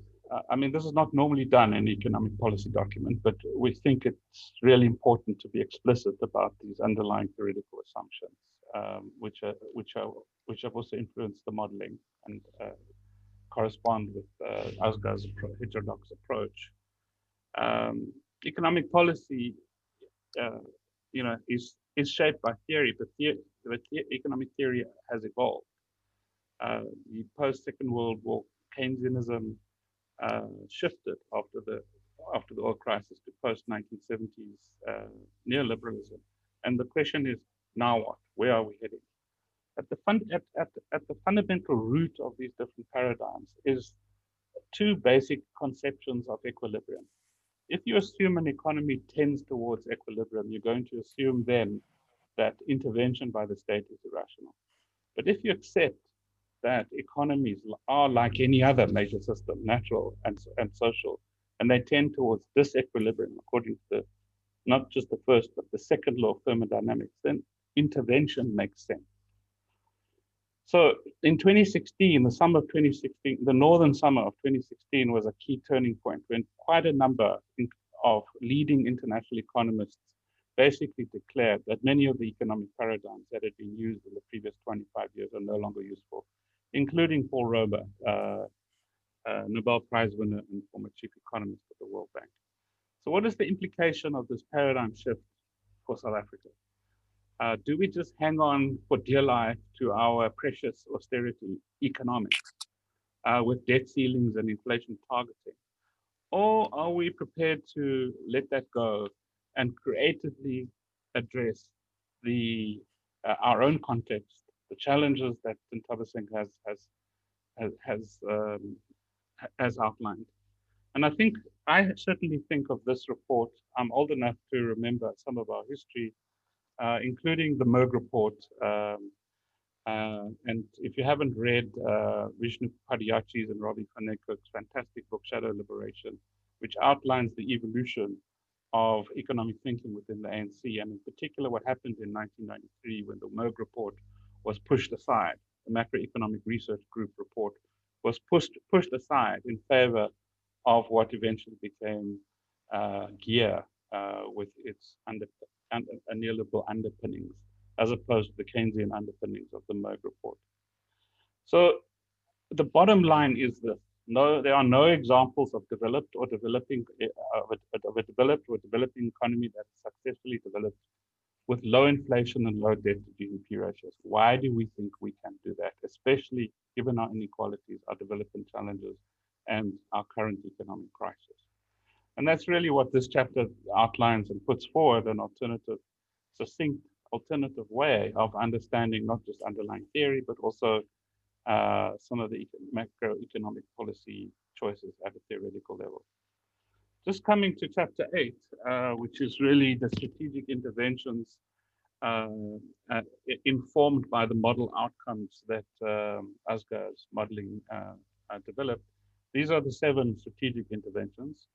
this is not normally done in economic policy document, but we think it's really important to be explicit about these underlying theoretical assumptions, which have also influenced the modeling and correspond with Asghar's heterodox approach. Economic policy, is shaped by theory, but economic theory has evolved. The post-Second World War Keynesianism shifted after the oil crisis to post-1970s neoliberalism, and the question is, now what? Where are we heading? At the fundamental root of these different paradigms is 2 basic conceptions of equilibrium. If you assume an economy tends towards equilibrium, you're going to assume then that intervention by the state is irrational. But if you accept that economies are like any other major system, natural and social, and they tend towards disequilibrium according to not just the first, but the second law of thermodynamics, then intervention makes sense. So in 2016, the summer of 2016, the northern summer of 2016 was a key turning point when quite a number of leading international economists basically declared that many of the economic paradigms that had been used in the previous 25 years are no longer useful, including Paul Rober, Nobel Prize winner and former chief economist of the World Bank. So what is the implication of this paradigm shift for South Africa? Do we just hang on for dear life to our precious austerity economics with debt ceilings and inflation targeting? Or are we prepared to let that go and creatively address our own context, the challenges that Thabiseng has outlined? And I certainly think of this report. I'm old enough to remember some of our history, including the Merg report. And if you haven't read Vishnu Padiachi's and Robbie van Niekerk's fantastic book, Shadow Liberation, which outlines the evolution of economic thinking within the ANC, and in particular what happened in 1993 when the Merg report was pushed aside, the Macroeconomic Research Group report was pushed aside in favor of what eventually became GEAR with its neoliberal underpinnings, as opposed to the Keynesian underpinnings of the Merg report. So the bottom line is this: No, there are no examples of developed or developing of a developed or developing economy that is successfully developed with low inflation and low debt to GDP ratios. Why do we think we can do that, especially given our inequalities, our development challenges, and our current economic crisis? And that's really what this chapter outlines and puts forward an alternative, succinct alternative way of understanding not just underlying theory, but also some of the macroeconomic policy choices at a theoretical level. Just coming to chapter 8, which is really the strategic interventions informed by the model outcomes that USGA's modeling developed. These are the 7 strategic interventions.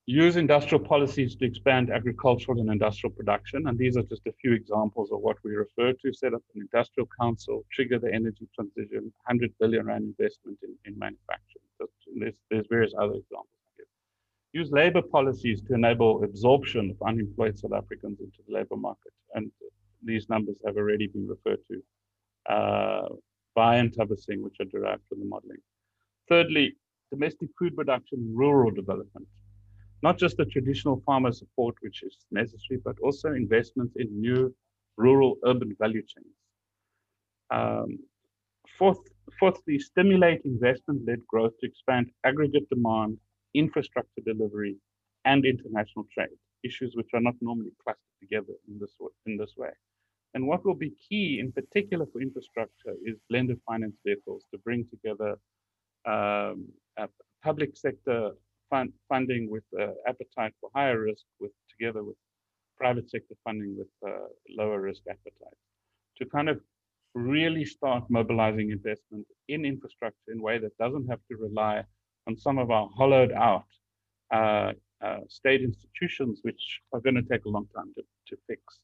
Use industrial policies to expand agricultural and industrial production. And these are just a few examples of what we refer to. Set up an industrial council, trigger the energy transition, 100 billion rand investment in manufacturing. So there's various other examples. Use labor policies to enable absorption of unemployed South Africans into the labor market. And these numbers have already been referred to by Ntabiseng, which are derived from the modeling. Thirdly, domestic food production and rural development. Not just the traditional farmer support, which is necessary, but also investments in new rural urban value chains. Fourthly, stimulate investment-led growth to expand aggregate demand, infrastructure delivery, and international trade, issues which are not normally clustered together in this way. And what will be key, in particular for infrastructure, is blended finance vehicles to bring together public sector funding with appetite for higher risk, together with private sector funding with lower risk appetite, to kind of really start mobilizing investment in infrastructure in a way that doesn't have to rely on some of our hollowed out state institutions, which are going to take a long time to fix.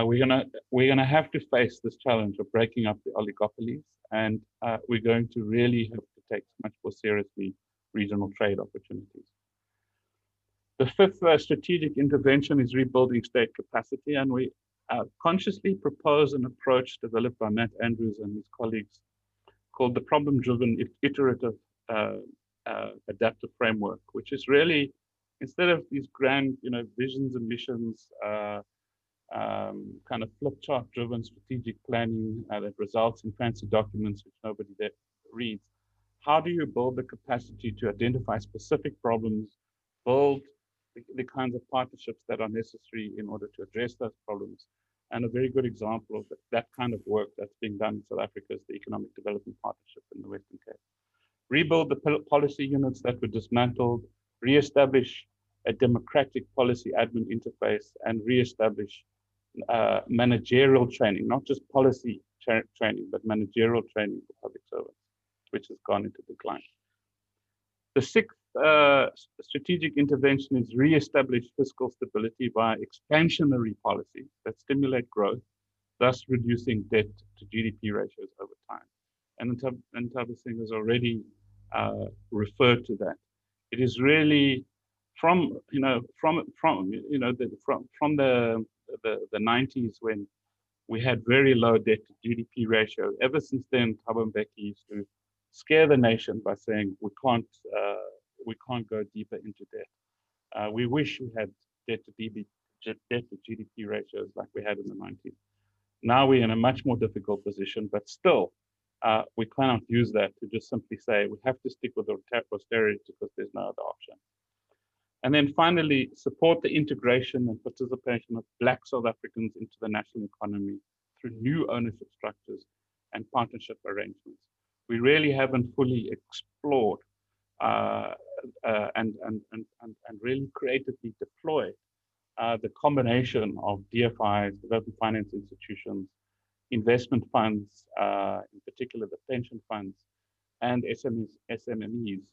We're gonna have to face this challenge of breaking up the oligopolies, and we're going to really have to take much more seriously regional trade opportunities. The 5th strategic intervention is rebuilding state capacity, and we consciously propose an approach developed by Matt Andrews and his colleagues called the problem-driven iterative adaptive framework, which is really, instead of these grand, visions and missions, kind of flip chart driven strategic planning that results in fancy documents which nobody reads. How do you build the capacity to identify specific problems, build the kinds of partnerships that are necessary in order to address those problems? And a very good example of that kind of work that's being done in South Africa is the Economic Development Partnership in the Western Cape. Rebuild the policy units that were dismantled, re-establish a democratic policy admin interface, and re-establish managerial training, not just policy training, but managerial training for public servants, which has gone into decline. The 6th strategic intervention is re-establish fiscal stability by expansionary policies that stimulate growth, thus reducing debt to GDP ratios over time. And Ntabiseng has already referred to that. It is really from the 90s, when we had very low debt to GDP ratio. Ever since then, Thabo Mbeki used to scare the nation by saying we can't go deeper into debt. We wish we had debt to GDP ratios like we had in the 90s. Now we're in a much more difficult position, but still, we cannot use that to just simply say we have to stick with austerity because there's no other option. And then finally, support the integration and participation of Black South Africans into the national economy through new ownership structures and partnership arrangements. We really haven't fully explored and really creatively deployed the combination of DFIs, development finance institutions, investment funds, in particular the pension funds, and SMMEs,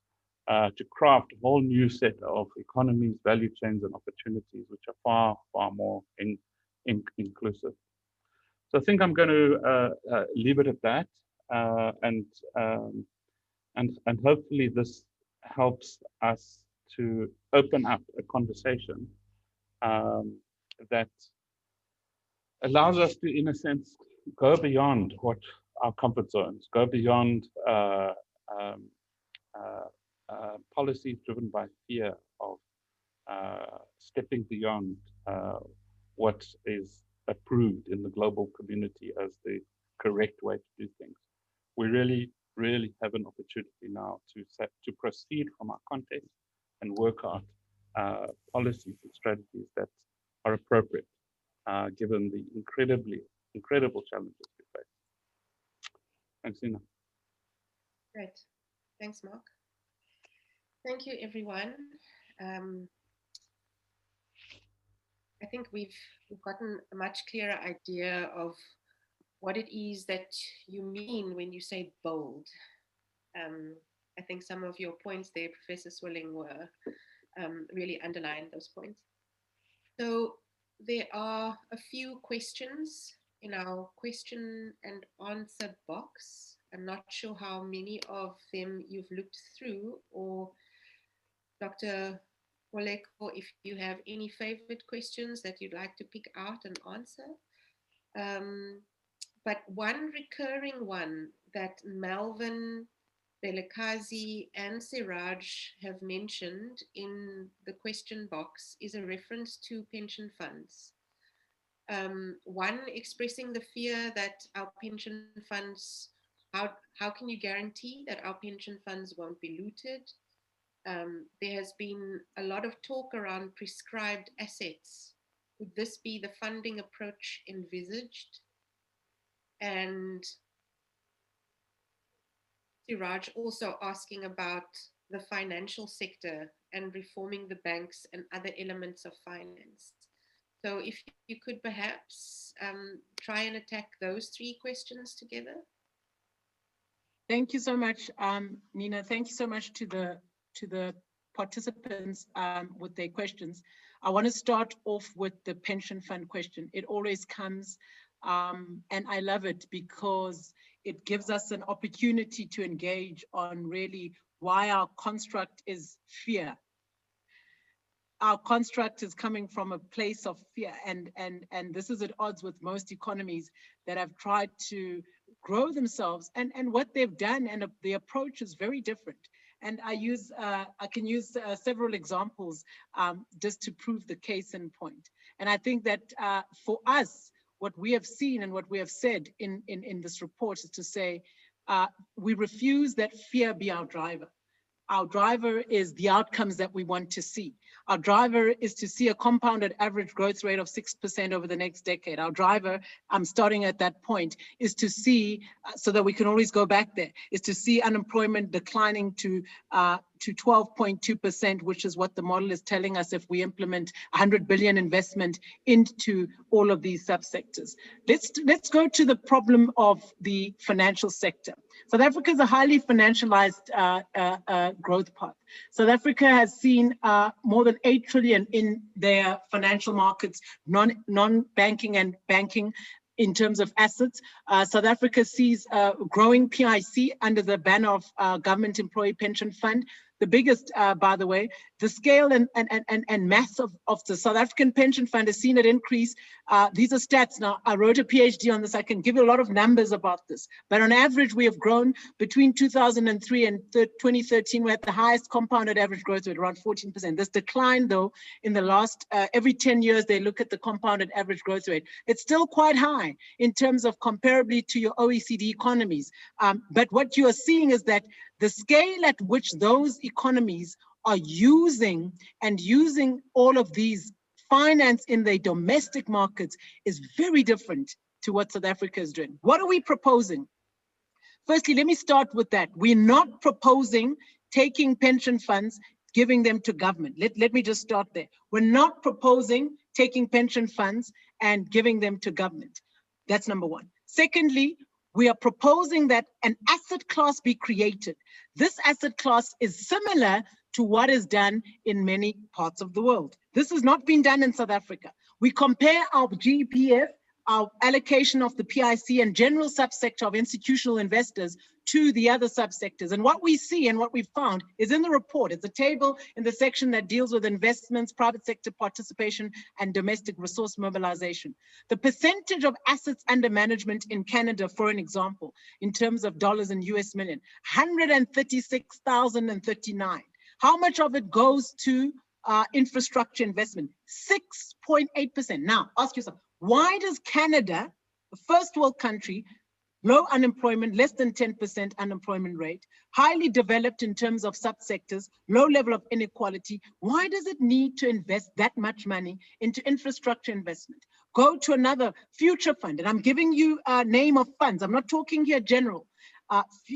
to craft a whole new set of economies, value chains, and opportunities which are far, far more inclusive. So I think I'm going to leave it at that, and hopefully this helps us to open up a conversation that allows us to, in a sense, go beyond what our comfort zones, go beyond policies driven by fear of stepping beyond what is approved in the global community as the correct way to do things. We really, really have an opportunity now to proceed from our context and work out policies and strategies that are appropriate given the incredible challenges we face. Thanks, Nina. Great. Thanks, Mark. Thank you, everyone. I think we've gotten a much clearer idea of what it is that you mean when you say bold. I think some of your points there, Professor Swilling, were really underlined those points. So there are a few questions in our question and answer box. I'm not sure how many of them you've looked through, or Dr. Moleko, if you have any favorite questions that you'd like to pick out and answer. But one recurring one that Melvin, Belekazi, and Siraj have mentioned in the question box is a reference to pension funds. One expressing the fear that our pension funds, how can you guarantee that our pension funds won't be looted? There has been a lot of talk around prescribed assets. Would this be the funding approach envisaged? And Siraj also asking about the financial sector and reforming the banks and other elements of finance. So if you could perhaps try and attack those three questions together. Thank you so much, Nina. Thank you so much to the participants with their questions. I want to start off with the pension fund question. It always comes, and I love it because it gives us an opportunity to engage on really why our construct is fear. Our construct is coming from a place of fear, and this is at odds with most economies that have tried to grow themselves, and what they've done, and the approach is very different. And I can use several examples just to prove the case in point. And I think that for us, what we have seen and what we have said in this report is to say, we refuse that fear be our driver. Our driver is the outcomes that we want to see. Our driver is to see a compounded average growth rate of 6% over the next decade. Our driver, I'm starting at that point, is to see, so that we can always go back there, is to see unemployment declining to 12.2%, which is what the model is telling us if we implement 100 billion investment into all of these subsectors. Let's go to the problem of the financial sector. South Africa is a highly financialized growth path. South Africa has seen more than 8 trillion in their financial markets, non-banking and banking, in terms of assets. South Africa sees growing PIC under the banner of Government Employee Pension Fund. The biggest, by the way, the scale and mass of the South African pension fund has seen it increase. These are stats. Now, I wrote a PhD on this. I can give you a lot of numbers about this. But on average, we have grown between 2003 and 2013. We're at the highest compounded average growth rate, around 14%. This decline, though, in the last, every 10 years, they look at the compounded average growth rate. It's still quite high in terms of comparably to your OECD economies. But what you are seeing is that the scale at which those economies are using all of these finance in their domestic markets is very different to what South Africa is doing. What are we proposing? Firstly, let me start with that. We're not proposing taking pension funds, giving them to government. Let me just start there. We're not proposing taking pension funds and giving them to government. That's number one. Secondly, we are proposing that an asset class be created. This asset class is similar to what is done in many parts of the world. This has not been done in South Africa. We compare our GEPF, our allocation of the PIC and general subsector of institutional investors to the other subsectors. And what we see and what we found is in the report. It's a table in the section that deals with investments, private sector participation, and domestic resource mobilization. The percentage of assets under management in Canada, for an example, in terms of dollars and US million, 136,039. How much of it goes to infrastructure investment? 6.8%. Now, ask yourself, why does Canada, a first world country, low unemployment, less than 10% unemployment rate, highly developed in terms of subsectors, low level of inequality, why does it need to invest that much money into infrastructure investment? Go to another future fund, and I'm giving you a name of funds. I'm not talking here general.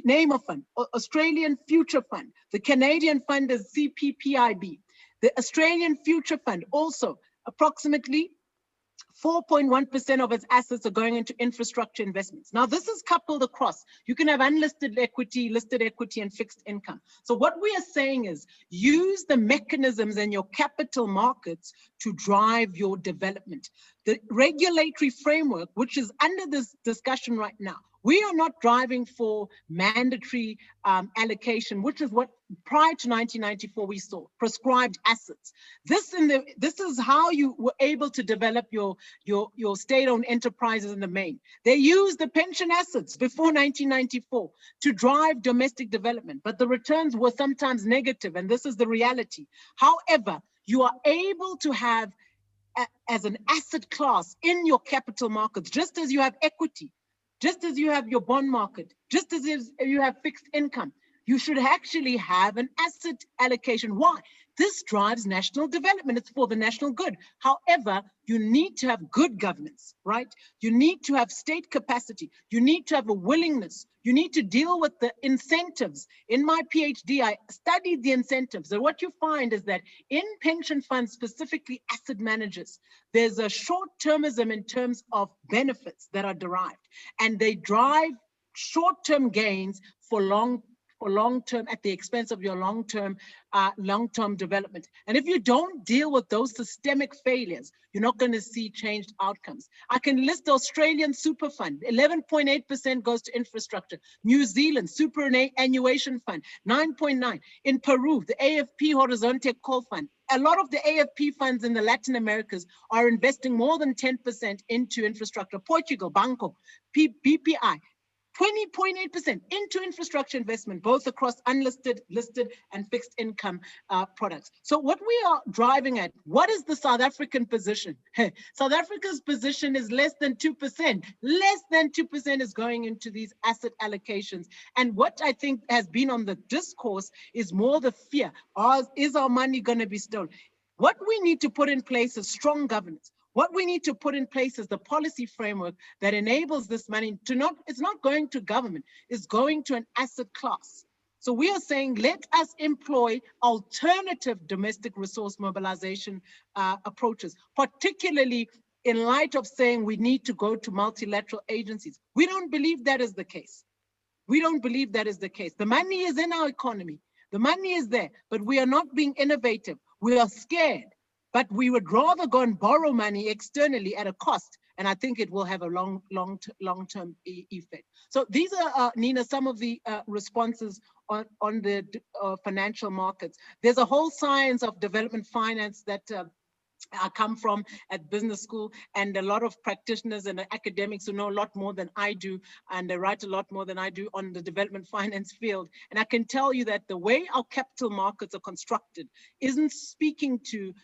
Name of fund, Australian Future Fund. The Canadian fund is CPPIB. The Australian Future Fund also approximately 4.1% of its assets are going into infrastructure investments. Now, this is coupled across. You can have unlisted equity, listed equity, and fixed income. So what we are saying is use the mechanisms in your capital markets to drive your development. The regulatory framework, which is under this discussion right now, we are not driving for mandatory allocation, which is what prior to 1994 we saw, prescribed assets. This is how you were able to develop your state-owned enterprises in the main. They used the pension assets before 1994 to drive domestic development, but the returns were sometimes negative, and this is the reality. However, you are able to have as an asset class in your capital markets, just as you have equity, just as you have your bond market, just as you have fixed income, you should actually have an asset allocation. Why? This drives national development. It's for the national good. However, you need to have good governance, right? You need to have state capacity. You need to have a willingness. You need to deal with the incentives. In my PhD, I studied the incentives. And what you find is that in pension funds, specifically asset managers, there's a short-termism in terms of benefits that are derived. And they drive short-term gains for long-term at the expense of your long-term development. And if you don't deal with those systemic failures, you're not going to see changed outcomes. I can list the Australian Super Fund, 11.8% goes to infrastructure. New Zealand Superannuation Fund, 9.9%. In Peru, the AFP Horizonte Coal Fund. A lot of the AFP funds in the Latin Americas are investing more than 10% into infrastructure. Portugal, Banco, BPI, 20.8% into infrastructure investment, both across unlisted, listed, and fixed income products. So what we are driving at, what is the South African position? South Africa's position is less than 2%. Less than 2% is going into these asset allocations. And what I think has been on the discourse is more the fear. Is our money going to be stolen? What we need to put in place is strong governance. What we need to put in place is the policy framework that enables this money to it's not going to government, it's going to an asset class. So we are saying, let us employ alternative domestic resource mobilization approaches, particularly in light of saying we need to go to multilateral agencies. We don't believe that is the case. We don't believe that is the case. The money is in our economy. The money is there, but we are not being innovative. We are scared. But we would rather go and borrow money externally at a cost, and I think it will have a long-term effect. So these are, Nina, some of the responses on the financial markets. There's a whole science of development finance that I come from at business school, and a lot of practitioners and academics who know a lot more than I do, and they write a lot more than I do on the development finance field. And I can tell you that the way our capital markets are constructed isn't speaking to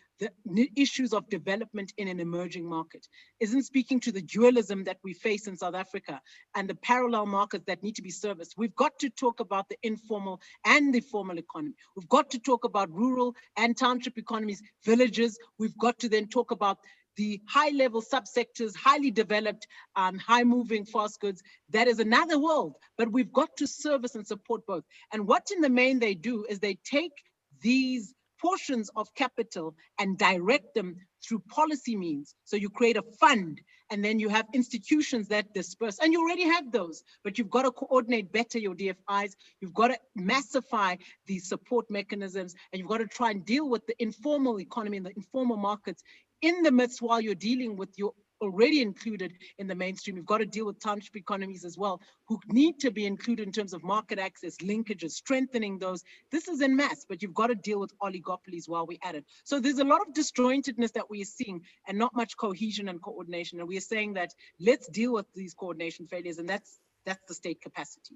the issues of development in an emerging market, isn't speaking to the dualism that we face in South Africa and the parallel markets that need to be serviced. We've got to talk about the informal and the formal economy. We've got to talk about rural and township economies, villages. We've got to then talk about the high-level subsectors, highly developed, high-moving fast goods. That is another world, but we've got to service and support both. And what in the main they do is they take these portions of capital and direct them through policy means. So you create a fund, and then you have institutions that disperse, and you already have those, but you've got to coordinate better your DFIs. You've got to massify the support mechanisms, and you've got to try and deal with the informal economy and the informal markets in the midst while you're dealing with your already included in the mainstream. You've got to deal with township economies as well, who need to be included in terms of market access, linkages, strengthening those. This is en masse, but you've got to deal with oligopolies while we're at it. So there's a lot of disjointedness that we are seeing and not much cohesion and coordination. And we are saying that let's deal with these coordination failures, and that's the state capacity.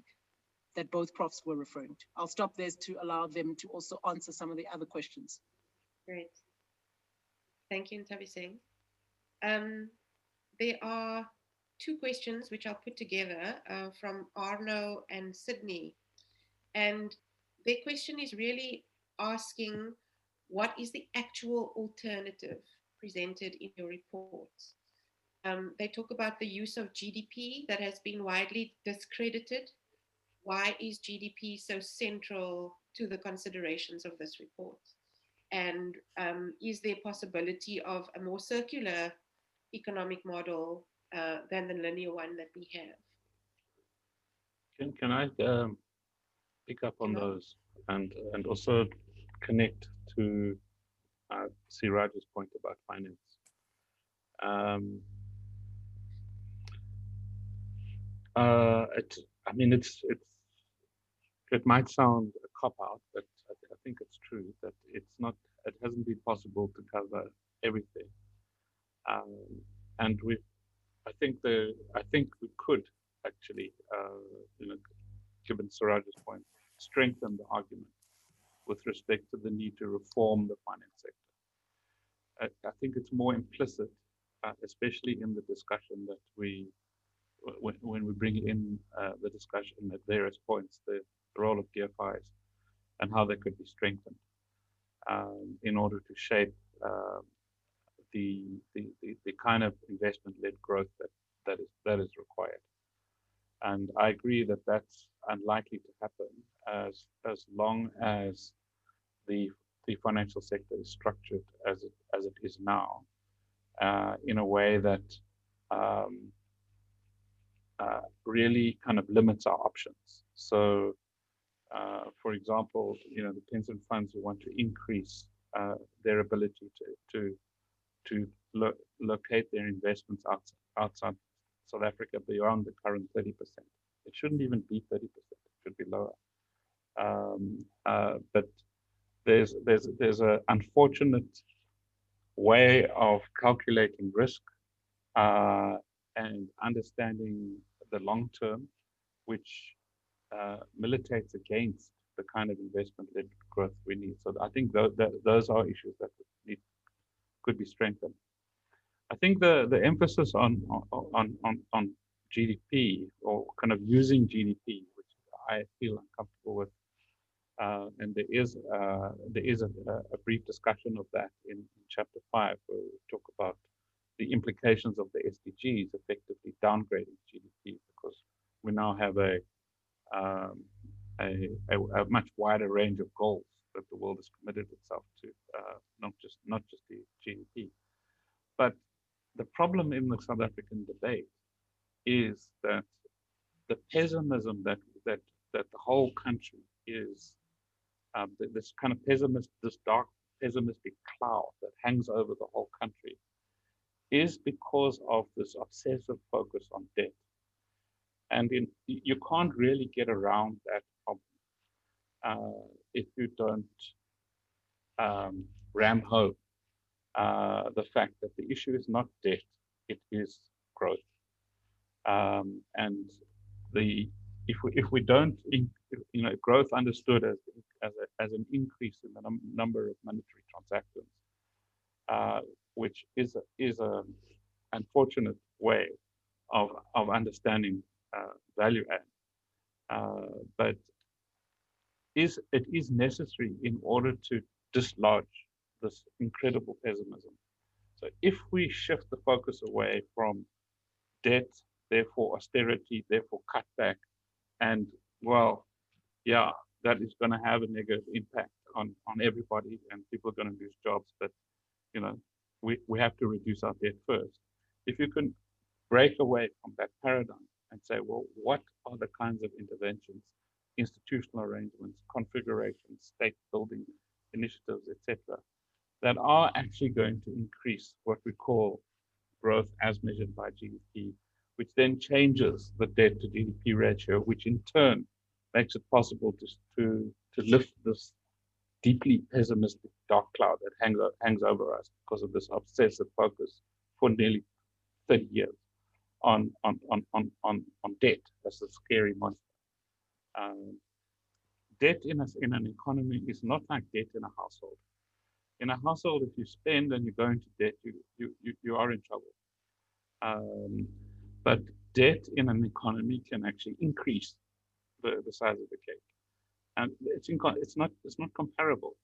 that both profs were referring to. I'll stop there to allow them to also answer some of the other questions. Great. Thank you, Ntabiseng. There are two questions which I'll put together from Arno and Sydney. And their question is really asking, what is the actual alternative presented in your reports? They talk about the use of GDP that has been widely discredited. Why is GDP so central to the considerations of this report? And is there possibility of a more circular economic model than the linear one that we have? Can I pick up on those and also connect to Siraj's point about finance? It might sound a cop out, but I think it's true that it hasn't been possible to cover everything. And I think we could actually, given Siraj's point, strengthen the argument with respect to the need to reform the finance sector. I think it's more implicit, especially in the discussion that when we bring in the discussion at various points, the role of DFIs and how they could be strengthened in order to shape the kind of investment-led growth that is required. And I agree that that's unlikely to happen as long as the financial sector is structured as it is now, in a way that really kind of limits our options. So, for example, the pension funds who want to increase their ability to locate their investments outside South Africa beyond the current 30%. It shouldn't even be 30%. It should be lower. But there's an unfortunate way of calculating risk and understanding the long term, which militates against the kind of investment-led growth we need. So I think those are issues that could be strengthened. I think the emphasis on GDP, or kind of using GDP, which I feel uncomfortable with, and there is a brief discussion of that in chapter 5, where we talk about the implications of the SDGs effectively downgrading GDP, because we now have a much wider range of goals that the world has committed itself to, not just the GDP. But the problem in the South African debate is that the pessimism that the whole country is, this kind of this dark pessimistic cloud that hangs over the whole country, is because of this obsessive focus on debt. And you can't really get around that problem if you don't ram home the fact that the issue is not debt, it is growth. And if we don't, growth understood as an increase in the number of monetary transactions, which is a unfortunate way of understanding value add, but it is necessary in order to dislodge this incredible pessimism. So if we shift the focus away from debt, therefore austerity, therefore cutback, and that is going to have a negative impact on everybody, and people are going to lose jobs, but we have to reduce our debt first. If you can break away from that paradigm and say, well, what are the kinds of interventions, institutional arrangements, configurations, state building initiatives, etc., that are actually going to increase what we call growth as measured by GDP, which then changes the debt to GDP ratio, which in turn makes it possible to lift this deeply pessimistic dark cloud that hangs over us because of this obsessive focus for nearly 30 years on debt as a scary monster. Debt in an economy is not like debt in a household. In a household, if you spend and you go into debt, you are in trouble. But debt in an economy can actually increase the size of the cake, and it's not comparable.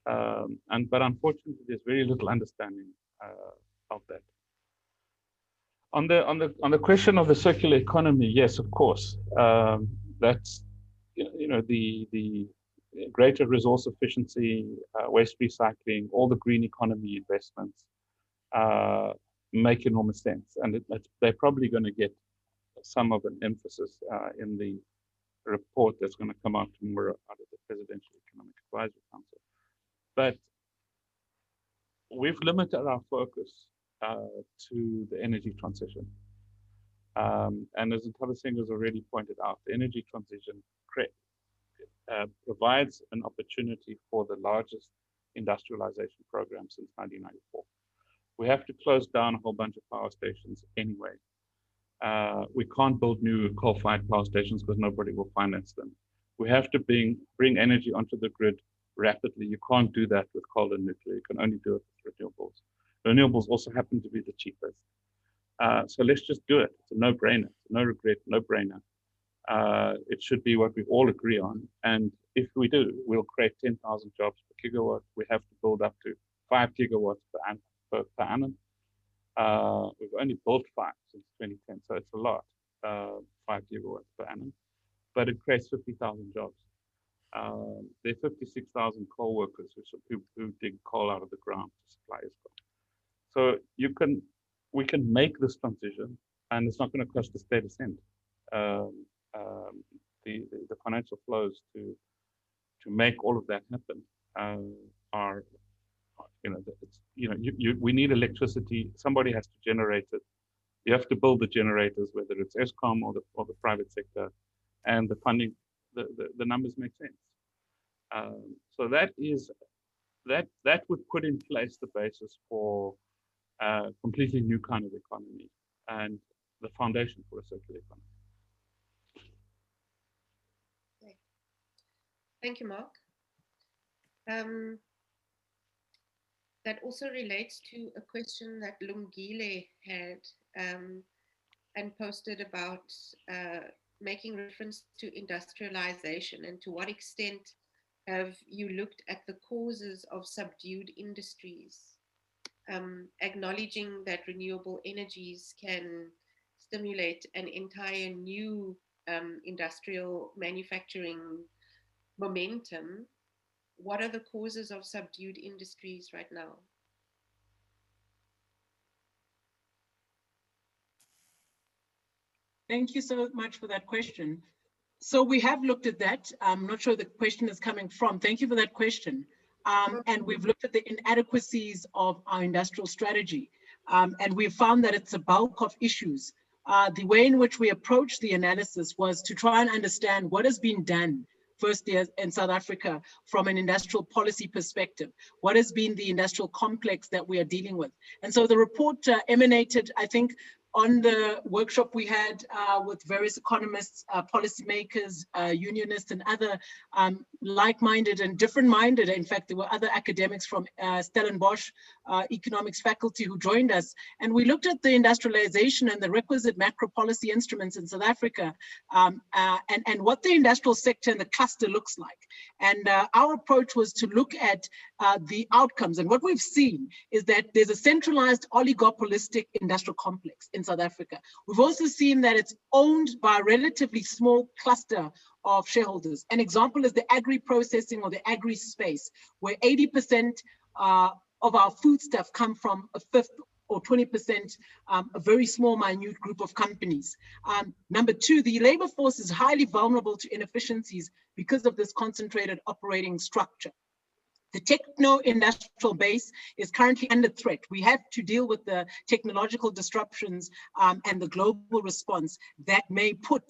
But unfortunately, there's very little understanding of that. On the question of the circular economy, yes, of course, that's the greater resource efficiency, waste recycling, all the green economy investments make enormous sense, and they're probably going to get some of an emphasis in the report that's going to come out tomorrow out of the Presidential Economic Advisory Council. But we've limited our focus to the energy transition. And as Nthabiseng has already pointed out, the energy transition provides an opportunity for the largest industrialization program since 1994. We have to close down a whole bunch of power stations anyway. We can't build new coal-fired power stations because nobody will finance them. We have to bring energy onto the grid rapidly. You can't do that with coal and nuclear. You can only do it with renewables. Renewables also happen to be the cheapest. So let's just do it. It's a no-brainer. No regret, no-brainer. It should be what we all agree on. And if we do, we'll create 10,000 jobs per gigawatt. We have to build up to 5 gigawatts per annum. We've only built 5 since 2010, so it's a lot, 5 gigawatts per annum. But it creates 50,000 jobs. There are 56,000 coal workers who dig coal out of the ground to supply Eskom. So we can make this transition, and it's not going to cost the state a cent. The financial flows to make all of that happen are, we need electricity. Somebody has to generate it. You have to build the generators, whether it's Eskom or the private sector, and the funding, the numbers make sense. So that would put in place the basis for a completely new kind of economy and the foundation for a circular economy. Okay. Thank you, Mark. That also relates to a question that Lungile had and posted about making reference to industrialization, and to what extent have you looked at the causes of subdued industries, acknowledging that renewable energies can stimulate an entire new industrial manufacturing momentum. What are the causes of subdued industries right now? Thank you so much for that question. So we have looked at that. I'm not sure the question is coming from. Thank you for that question. And we've looked at the inadequacies of our industrial strategy. And we've found that it's a bulk of issues. The way in which we approached the analysis was to try and understand what has been done firstly in South Africa from an industrial policy perspective. What has been the industrial complex that we are dealing with? And so the report emanated, I think, on the workshop we had with various economists, policymakers, unionists, and other like-minded and different-minded. In fact, there were other academics from Stellenbosch economics faculty who joined us. And we looked at the industrialization and the requisite macro policy instruments in South Africa and what the industrial sector and the cluster looks like. And our approach was to look at the outcomes. And what we've seen is that there's a centralized oligopolistic industrial complex in South Africa. We've also seen that it's owned by a relatively small cluster of shareholders. An example is the agri-processing or the agri-space, where 80% of our foodstuff come from a fifth or 20%, a very small, minute group of companies. Number two, the labor force is highly vulnerable to inefficiencies because of this concentrated operating structure. The techno-industrial base is currently under threat. We have to deal with the technological disruptions and the global response that may put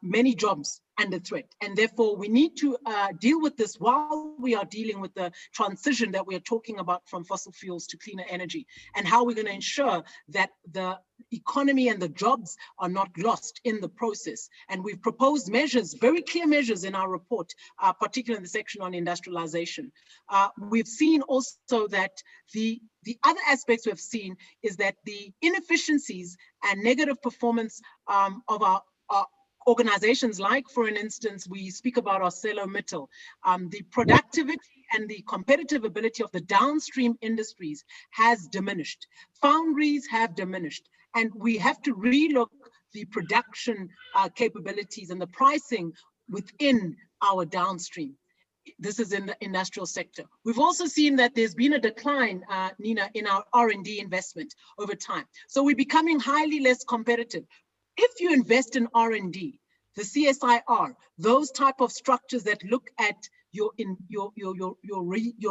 many jobs under threat. And therefore, we need to deal with this while we are dealing with the transition that we are talking about from fossil fuels to cleaner energy, and how we're going to ensure that the economy and the jobs are not lost in the process. And we've proposed measures, very clear measures in our report, particularly in the section on industrialization. We've seen also that the other aspects we've seen is that the inefficiencies and negative performance of our organizations, like, for an instance, we speak about ArcelorMittal, the productivity and the competitive ability of the downstream industries has diminished. Foundries have diminished, and we have to relook the production capabilities and the pricing within our downstream. This is in the industrial sector. We've also seen that there's been a decline, Nina, in our R&D investment over time. So we're becoming highly less competitive. If you invest in R&D, the CSIR, those type of structures that look at your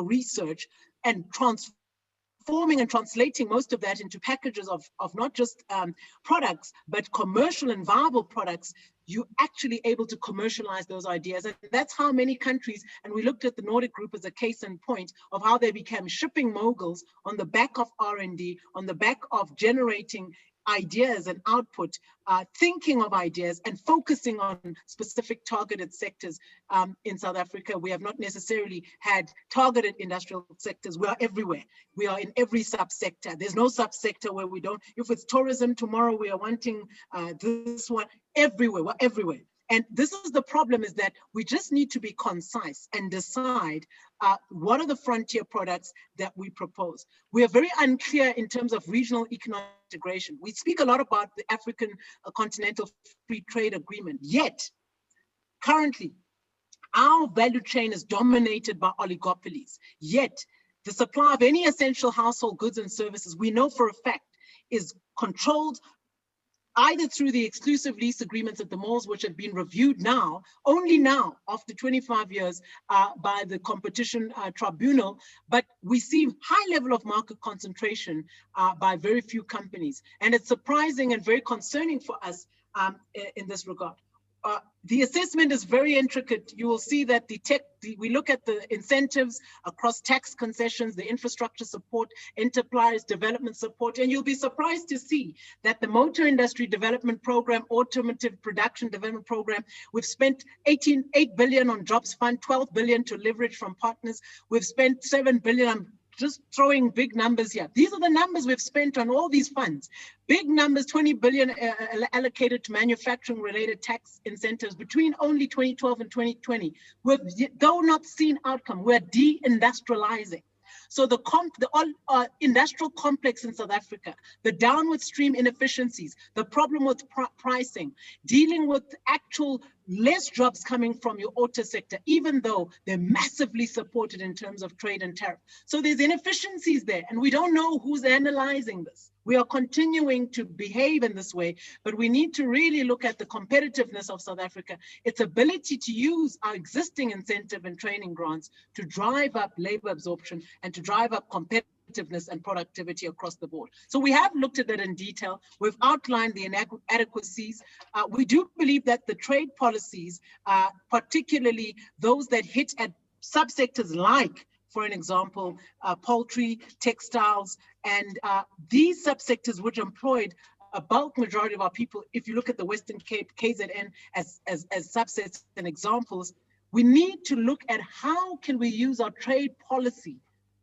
research and transforming and translating most of that into packages of not just products, but commercial and viable products, you're actually able to commercialize those ideas. And that's how many countries, and we looked at the Nordic group as a case in point of how they became shipping moguls on the back of R&D, on the back of generating ideas and output, thinking of ideas and focusing on specific targeted sectors. In South Africa, we have not necessarily had targeted industrial sectors. We are everywhere. We are in every subsector. There's no subsector where we don't. If it's tourism, tomorrow we are wanting this one. Everywhere, we're everywhere. And this is the problem, is that we just need to be concise and decide what are the frontier products that we propose. We are very unclear in terms of regional economic integration. We speak a lot about the African Continental Free Trade Agreement, yet currently our value chain is dominated by oligopolies. Yet the supply of any essential household goods and services, we know for a fact, is controlled either through the exclusive lease agreements at the malls, which have been reviewed now, only now, after 25 years, by the competition tribunal, but we see high level of market concentration by very few companies. And it's surprising and very concerning for us in this regard. The assessment is very intricate. You will see that we look at the incentives across tax concessions, the infrastructure support, enterprise development support, and you'll be surprised to see that the motor industry development program, automotive production development program, we've spent 8 billion on Jobs Fund, 12 billion to leverage from partners. We've spent 7 billion on, just throwing big numbers here. These are the numbers we've spent on all these funds. Big numbers, 20 billion allocated to manufacturing related tax incentives between only 2012 and 2020. We've though not seen outcome, we're deindustrializing. So the industrial complex in South Africa, the downward stream inefficiencies, the problem with pricing, dealing with actual less jobs coming from your auto sector, even though they're massively supported in terms of trade and tariff. So there's inefficiencies there, and we don't know who's analyzing this. We are continuing to behave in this way, but we need to really look at the competitiveness of South Africa, its ability to use our existing incentive and training grants to drive up labor absorption and to drive up competitiveness and productivity across the board. So we have looked at that in detail. We've outlined the inadequacies. We do believe that the trade policies, particularly those that hit at subsectors like, for an example, poultry, textiles, and these subsectors which employed a bulk majority of our people. If you look at the Western Cape, KZN as subsets and examples, we need to look at how can we use our trade policy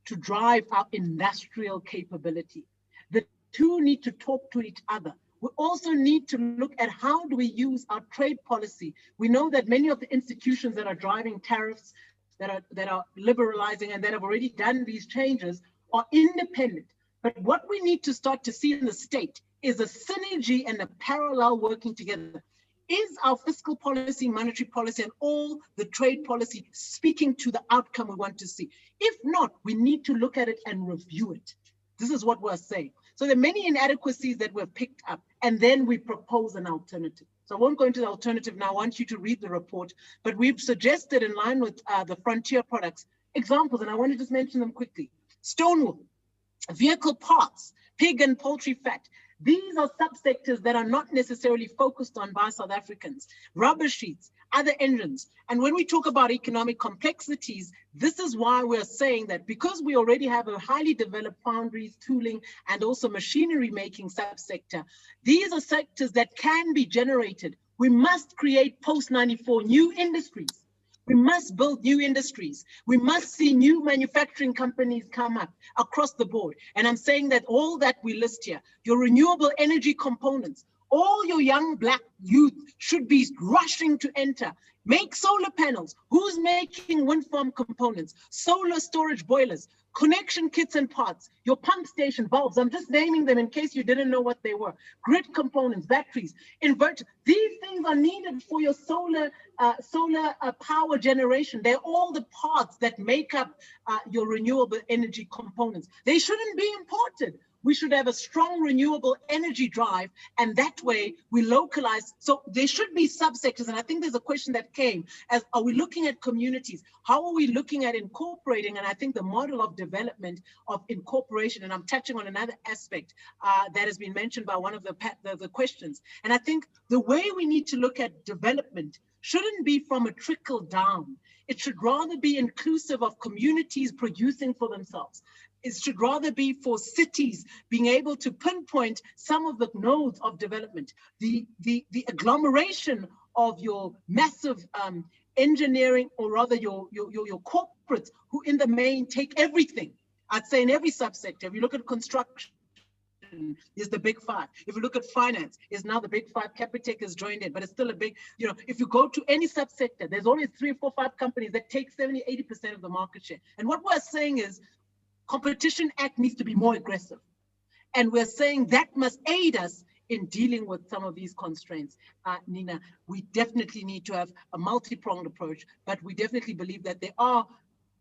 to drive our industrial capability. The two need to talk to each other. We also need to look at how do we use our trade policy. We know that many of the institutions that are driving tariffs, that are liberalizing and that have already done these changes are independent. But what we need to start to see in the state is a synergy and a parallel working together. Is our fiscal policy, monetary policy, and all the trade policy speaking to the outcome we want to see? If not, we need to look at it and review it. This is what we're saying. So there are many inadequacies that we've picked up, and then we propose an alternative. So I won't go into the alternative now. I want you to read the report, but we've suggested, in line with the frontier products, examples, and I want to just mention them quickly. Stone wool, vehicle parts, pig and poultry fat. These are subsectors that are not necessarily focused on by South Africans. Rubber sheets, other engines. And when we talk about economic complexities, this is why we're saying that because we already have a highly developed foundries, tooling, and also machinery making subsector, these are sectors that can be generated. We must create post-94 new industries. We must build new industries. We must see new manufacturing companies come up across the board. And I'm saying that all that we list here, your renewable energy components, all your young Black youth should be rushing to enter. Make solar panels. Who's making wind farm components? Solar storage boilers, connection kits and parts, your pump station bulbs. I'm just naming them in case you didn't know what they were. Grid components, batteries, inverters. These things are needed for your solar power generation. They're all the parts that make up your renewable energy components. They shouldn't be imported. We should have a strong renewable energy drive, and that way we localize. So there should be subsectors, and I think there's a question that came as, are we looking at communities? How are we looking at incorporating? And I think the model of development of incorporation, and I'm touching on another aspect that has been mentioned by one of the questions. And I think the way we need to look at development shouldn't be from a trickle down. It should rather be inclusive of communities producing for themselves. It should rather be for cities being able to pinpoint some of the nodes of development. The agglomeration of your massive engineering, or rather your corporates, who in the main take everything. I'd say in every subsector, if you look at construction, is the big five. If you look at finance, is now the big five. Capitec has joined in, but it's still a big, if you go to any subsector, there's always 3 or 4, 5 companies that take 70, 80% of the market share. And what we're saying is, Competition Act needs to be more aggressive. And we're saying that must aid us in dealing with some of these constraints. Nina, we definitely need to have a multi-pronged approach, but we definitely believe that there are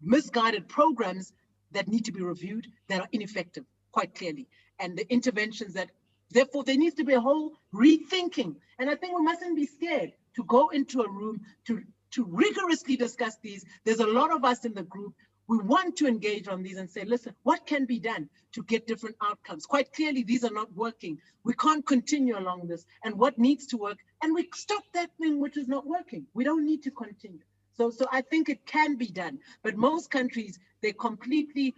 misguided programs that need to be reviewed that are ineffective, quite clearly. And the interventions that, therefore, there needs to be a whole rethinking. And I think we mustn't be scared to go into a room to rigorously discuss these. There's a lot of us in the group. We want to engage on these and say, listen, what can be done to get different outcomes? Quite clearly, these are not working. We can't continue along this. And what needs to work? And we stop that thing which is not working. We don't need to continue. So I think it can be done. But most countries, they completely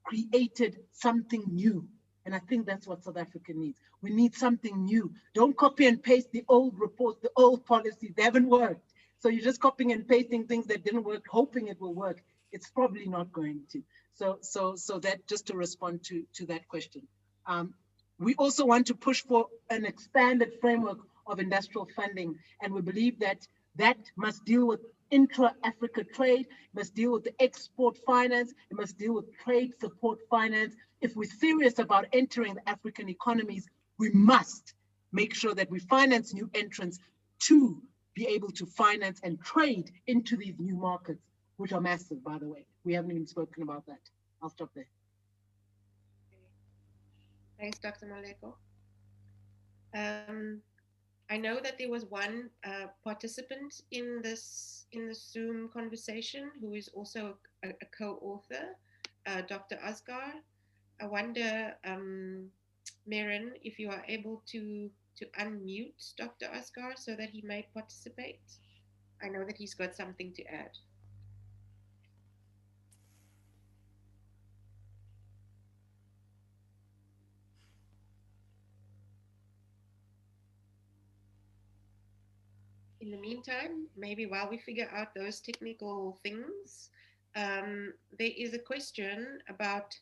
created something new. And I think that's what South Africa needs. We need something new. Don't copy and paste the old reports, the old policies. They haven't worked. So you're just copying and pasting things that didn't work, hoping it will work. It's probably not going to. So that, just to respond to that question. We also want to push for an expanded framework of industrial funding. And we believe that that must deal with intra-Africa trade, must deal with the export finance, it must deal with trade support finance. If we're serious about entering the African economies, we must make sure that we finance new entrants to be able to finance and trade into these new markets, which are massive, by the way. We haven't even spoken about that. I'll stop there. Thanks, Dr. Moleko. I know that there was one participant in the Zoom conversation who is also a co-author, Dr. Asghar. I wonder, Meren, if you are able to unmute Dr. Asghar so that he may participate. I know that he's got something to add. In the meantime, maybe while we figure out those technical things, there is a question about,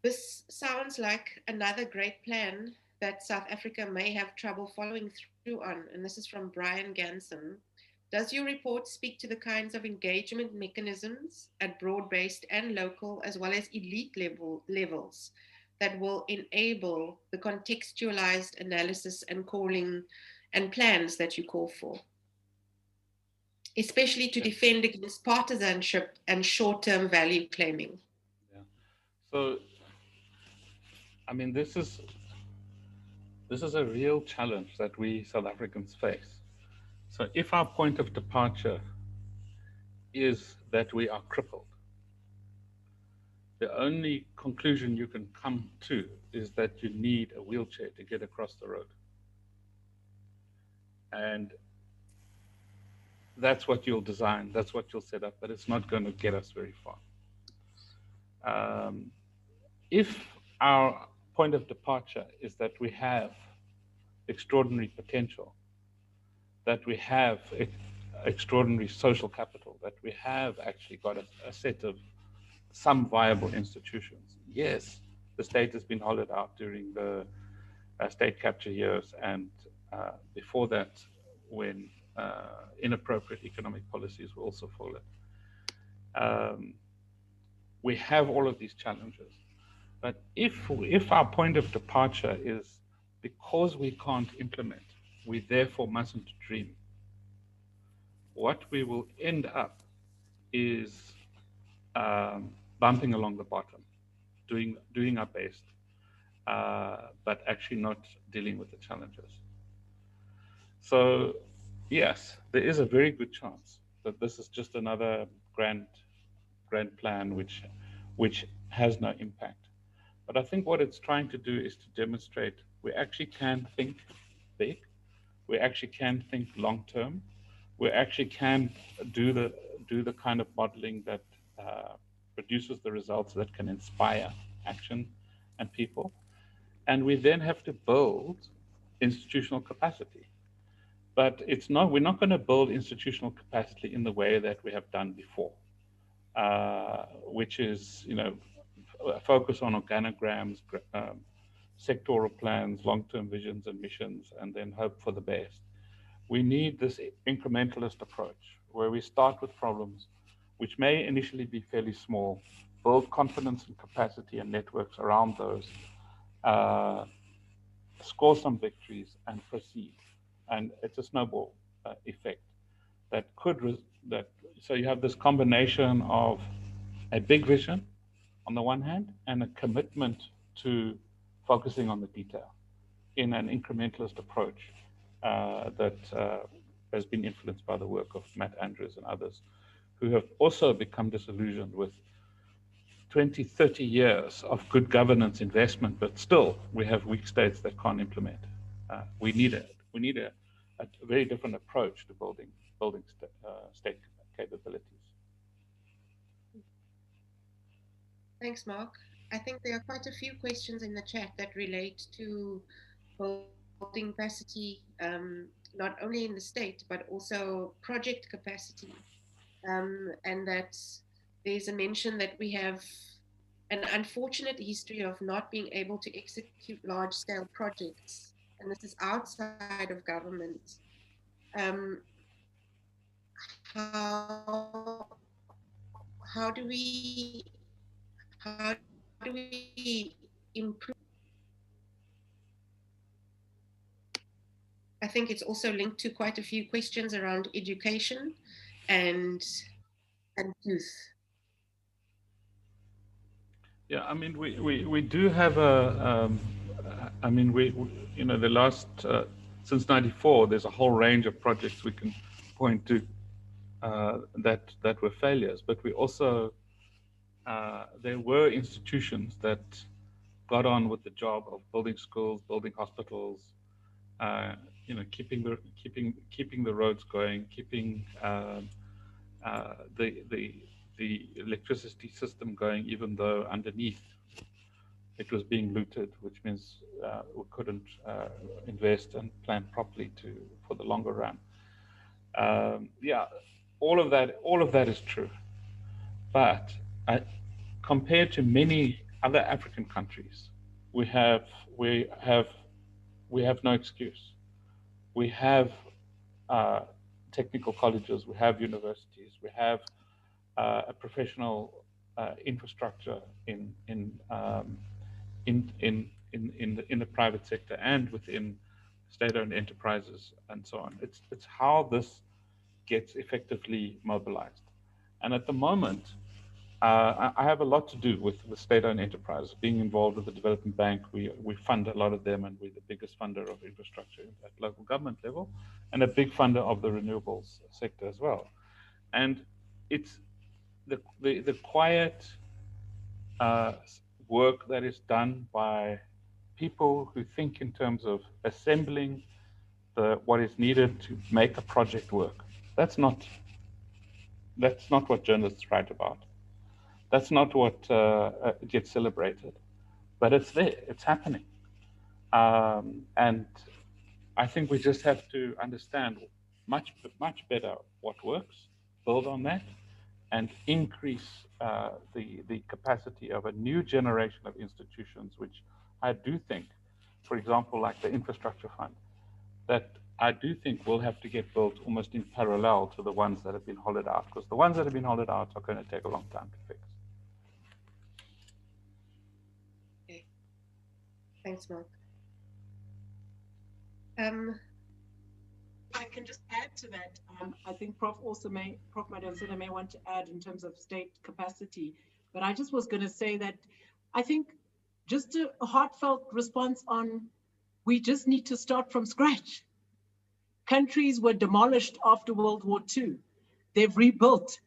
this sounds like another great plan that South Africa may have trouble following through on, and this is from Brian Ganson. Does your report speak to the kinds of engagement mechanisms at broad-based and local, as well as elite levels, that will enable the contextualized analysis and calling and plans that you call for, especially to defend against partisanship and short-term value claiming? Yeah. So, I mean, this is a real challenge that we South Africans face. So if our point of departure is that we are crippled, the only conclusion you can come to is that you need a wheelchair to get across the road. And that's what you'll design, that's what you'll set up, but it's not going to get us very far. If our point of departure is that we have extraordinary potential, that we have extraordinary social capital, that we have actually got a set of some viable institutions. Yes, the state has been hollowed out during the state capture years, and before that, when inappropriate economic policies were also followed. We have all of these challenges, but if our point of departure is because we can't implement, we therefore mustn't dream, what we will end up is bumping along the bottom, doing our best, but actually not dealing with the challenges. So yes, there is a very good chance that this is just another grand plan which has no impact. But I think what it's trying to do is to demonstrate we actually can think big, we actually can think long term, we actually can do the kind of modeling that produces the results that can inspire action and people. And we then have to build institutional capacity. But we're not going to build institutional capacity in the way that we have done before, which is, focus on organograms, sectoral plans, long-term visions and missions, and then hope for the best. We need this incrementalist approach where we start with problems which may initially be fairly small, build confidence and capacity and networks around those, score some victories and proceed. And it's a snowball effect that so you have this combination of a big vision on the one hand and a commitment to focusing on the detail in an incrementalist approach that has been influenced by the work of Matt Andrews and others who have also become disillusioned with 20, 30 years of good governance investment, but still we have weak states that can't implement. We need a very different approach to building state capabilities. Thanks, Mark. I think there are quite a few questions in the chat that relate to building capacity, not only in the state, but also project capacity. And that there's a mention that we have an unfortunate history of not being able to execute large-scale projects, and this is outside of government. How do we improve? I think it's also linked to quite a few questions around education and youth. Yeah, I mean, we do have the last, since 94, there's a whole range of projects we can point to that were failures, but we also, there were institutions that got on with the job of building schools, building hospitals, keeping the roads going, keeping the electricity system going, even though underneath it was being looted, which means we couldn't invest and plan properly for the longer run. Yeah, all of that is true, but compared to many other African countries, we have no excuse. We have technical colleges, we have universities, we have a professional infrastructure in the private sector and within state-owned enterprises and so on. It's how this gets effectively mobilized. And at the moment, I have a lot to do with state-owned enterprises. Being involved with the Development Bank, we fund a lot of them, and we're the biggest funder of infrastructure at local government level, and a big funder of the renewables sector as well. And it's the quiet work that is done by people who think in terms of assembling what is needed to make a project work. That's not what journalists write about. That's not what gets celebrated, but it's there, it's happening. And I think we just have to understand much better what works, build on that, and increase the capacity of a new generation of institutions, which I do think, for example, like the infrastructure fund, that I do think will have to get built almost in parallel to the ones that have been hollowed out, because the ones that have been hollowed out are going to take a long time to fix. Okay. Thanks, Mark. I can just add to that. I think Prof Madonsela may want to add in terms of state capacity, but I just was going to say that I think just a heartfelt response on, we just need to start from scratch. Countries were demolished after World War II. They've rebuilt.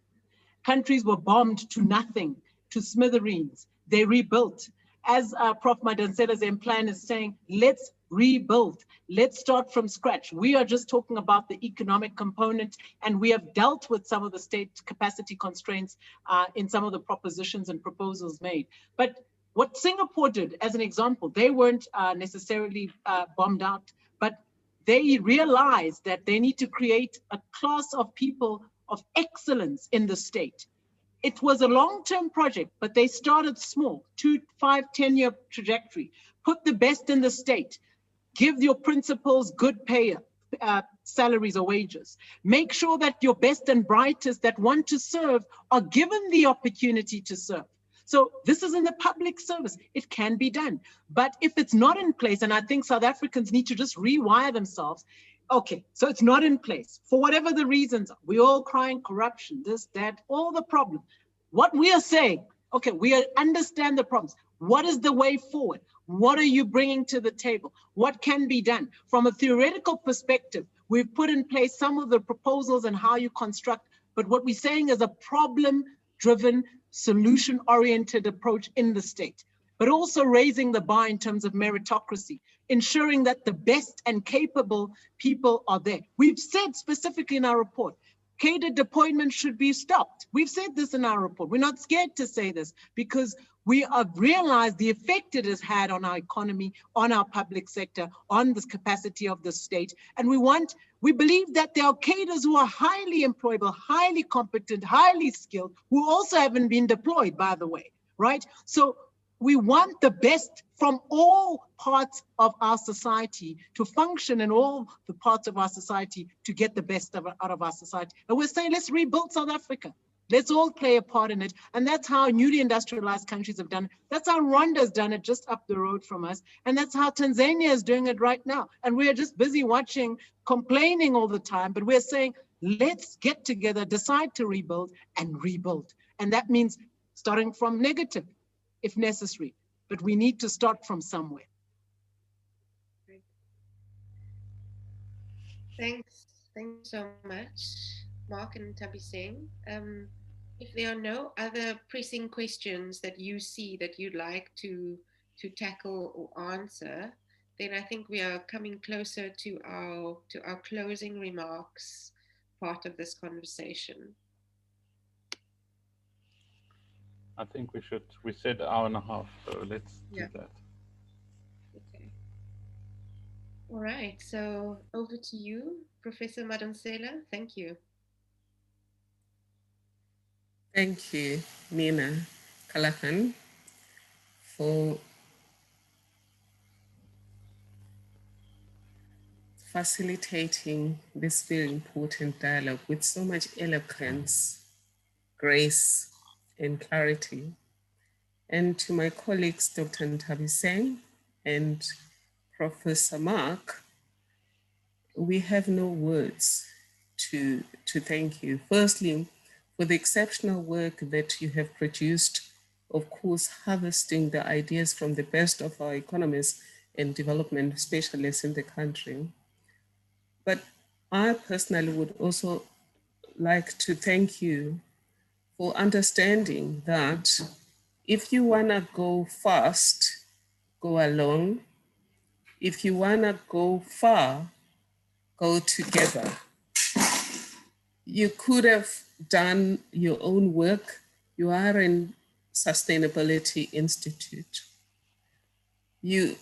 Countries were bombed to nothing, to smithereens. They rebuilt. As Prof Madonsela's plan is saying, let's rebuild. Let's start from scratch. We are just talking about the economic component, and we have dealt with some of the state capacity constraints in some of the propositions and proposals made. But what Singapore did, as an example, they weren't necessarily bombed out, but they realized that they need to create a class of people of excellence in the state. It was a long-term project, but they started small, 2, 5, 10-year trajectory. Put the best in the state. Give your principals good pay, salaries or wages. Make sure that your best and brightest that want to serve are given the opportunity to serve. So this is in the public service. It can be done. But if it's not in place, and I think South Africans need to just rewire themselves, okay, so it's not in place. For whatever the reasons, we all crying corruption, this, that, all the problem. What we are saying, okay, we understand the problems. What is the way forward? What are you bringing to the table? What can be done? From a theoretical perspective, we've put in place some of the proposals and how you construct, but what we're saying is a problem-driven, solution-oriented approach in the state, but also raising the bar in terms of meritocracy, ensuring that the best and capable people are there. We've said specifically in our report, cadre appointment should be stopped. We've said this in our report. We're not scared to say this because we have realized the effect it has had on our economy, on our public sector, on the capacity of the state. And we believe that there are cadres who are highly employable, highly competent, highly skilled, who also haven't been deployed, by the way, right? So we want the best from all parts of our society to function in all the parts of our society to get the best out of our society. And we're saying, let's rebuild South Africa. Let's all play a part in it. And that's how newly industrialized countries have done it. That's how Rwanda's done it just up the road from us. And that's how Tanzania is doing it right now. And we are just busy watching, complaining all the time, but we're saying, let's get together, decide to rebuild and rebuild. And that means starting from negative, if necessary, but we need to start from somewhere. Thanks so much, Mark and Thabiseng. If there are no other pressing questions that you see that you'd like to tackle or answer, then I think we are coming closer to our closing remarks part of this conversation. I think we said an hour and a half, so let's do that. Okay. All right, so over to you, Professor Madonsela. Thank you. Thank you, Nina Callahan, for facilitating this very important dialogue with so much eloquence, grace, and clarity. And to my colleagues, Dr. Thabiseng and Professor Mark, we have no words to thank you. Firstly, for the exceptional work that you have produced, of course, harvesting the ideas from the best of our economists and development specialists in the country. But I personally would also like to thank you for understanding that If you wanna go fast, go alone. If you wanna go far, go together. You could have done your own work. You are in Sustainability Institute. You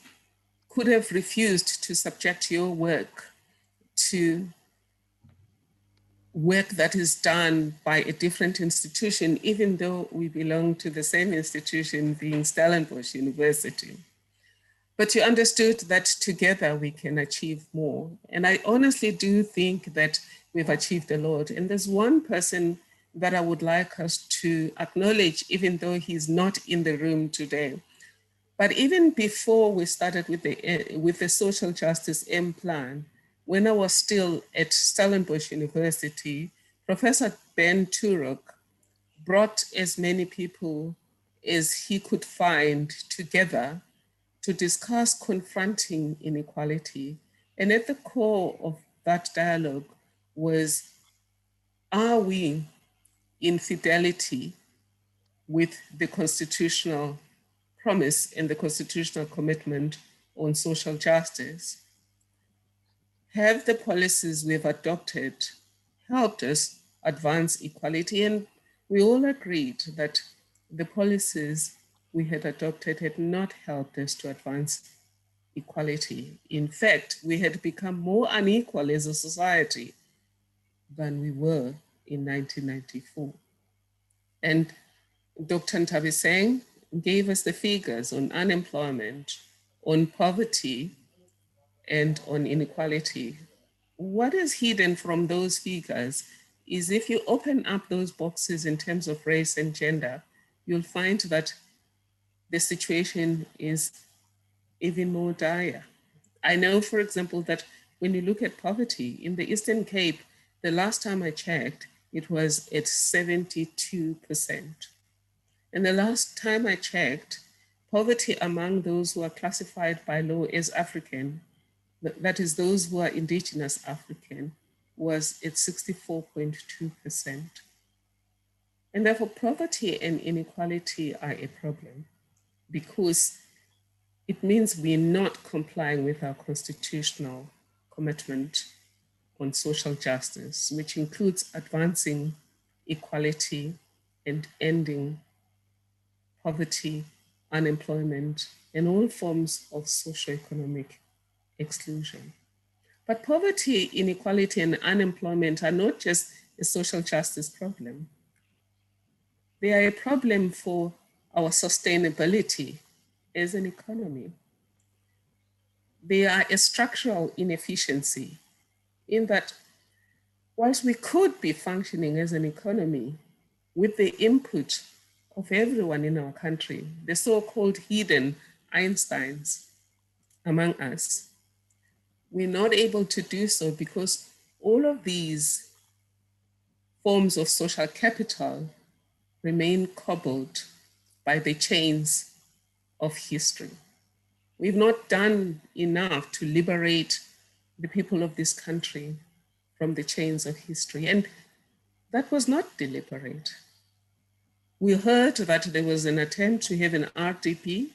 could have refused to subject your work to work that is done by a different institution, even though we belong to the same institution, being Stellenbosch University. But you understood that together we can achieve more. And I honestly do think that we've achieved a lot. And there's one person that I would like us to acknowledge, even though he's not in the room today. But even before we started with the social justice M plan, when I was still at Stellenbosch University, Professor Ben Turok brought as many people as he could find together to discuss confronting inequality. And at the core of that dialogue was, are we in fidelity with the constitutional promise and the constitutional commitment on social justice? Have the policies we've adopted helped us advance equality? And we all agreed that the policies we had adopted had not helped us to advance equality. In fact, we had become more unequal as a society than we were in 1994. And Dr. Ntabiseng gave us the figures on unemployment, on poverty, and on inequality. What is hidden from those figures is if you open up those boxes in terms of race and gender, you'll find that the situation is even more dire. I know, for example, that when you look at poverty in the Eastern Cape, the last time I checked, it was at 72%. And the last time I checked, poverty among those who are classified by law as African, that is those who are indigenous African, was at 64.2%. And therefore poverty and inequality are a problem because it means we're not complying with our constitutional commitment on social justice, which includes advancing equality and ending poverty, unemployment, and all forms of socioeconomic exclusion. But poverty, inequality, and unemployment are not just a social justice problem. They are a problem for our sustainability as an economy. They are a structural inefficiency in that whilst we could be functioning as an economy with the input of everyone in our country, the so-called hidden Einsteins among us, we're not able to do so because all of these forms of social capital remain cobbled by the chains of history. We've not done enough to liberate the people of this country from the chains of history. And that was not deliberate. We heard that there was an attempt to have an RDP,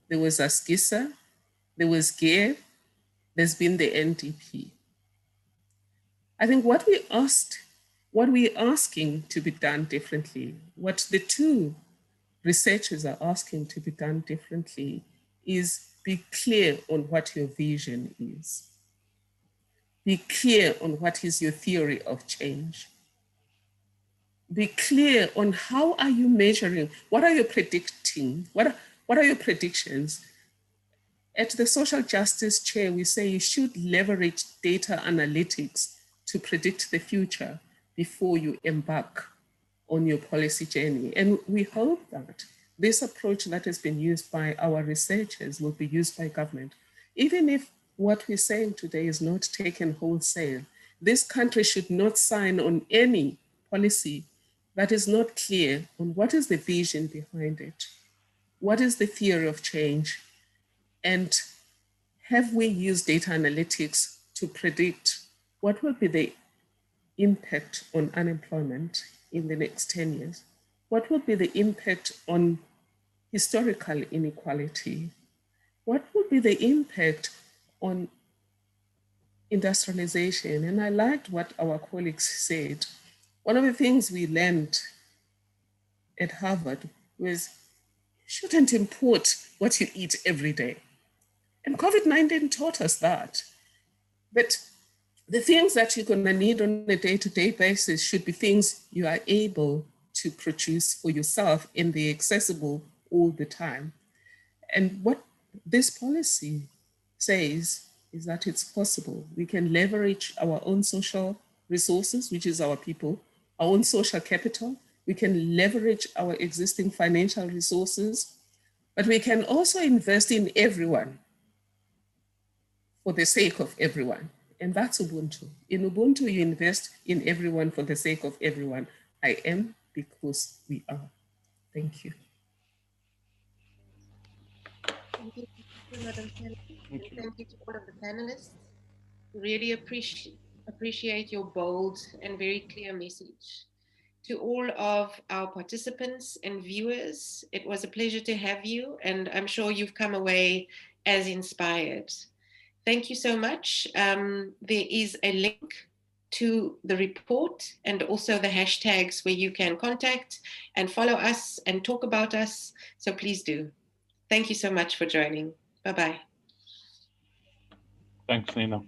there was ASKISA, there was GEAR, there's been the NDP. I think what we're asking to be done differently, what the two researchers are asking to be done differently is be clear on what your vision is. Be clear on what is your theory of change. Be clear on how are you measuring, what are you predicting, what are your predictions? At the Social Justice Chair, we say you should leverage data analytics to predict the future before you embark on your policy journey. And we hope that this approach that has been used by our researchers will be used by government. Even if what we're saying today is not taken wholesale, this country should not sign on any policy that is not clear on what is the vision behind it, what is the theory of change, and have we used data analytics to predict what will be the impact on unemployment in the next 10 years? What will be the impact on historical inequality? What would be the impact on industrialization? And I liked what our colleagues said. One of the things we learned at Harvard was you shouldn't import what you eat every day. And COVID-19 taught us that. But the things that you're going to need on a day-to-day basis should be things you are able to produce for yourself and they're accessible all the time. And what this policy says is that it's possible. We can leverage our own social resources, which is our people, our own social capital. We can leverage our existing financial resources, but we can also invest in everyone for the sake of everyone. And that's Ubuntu. In Ubuntu, you invest in everyone for the sake of everyone. I am because we are. Thank you. Thank you, Madam Chair. Thank you to all of the panelists. Really appreciate your bold and very clear message. To all of our participants and viewers, it was a pleasure to have you, and I'm sure you've come away as inspired. Thank you so much. There is a link to the report and also the hashtags where you can contact and follow us and talk about us. So please do. Thank you so much for joining. Bye-bye. Thanks, Nina.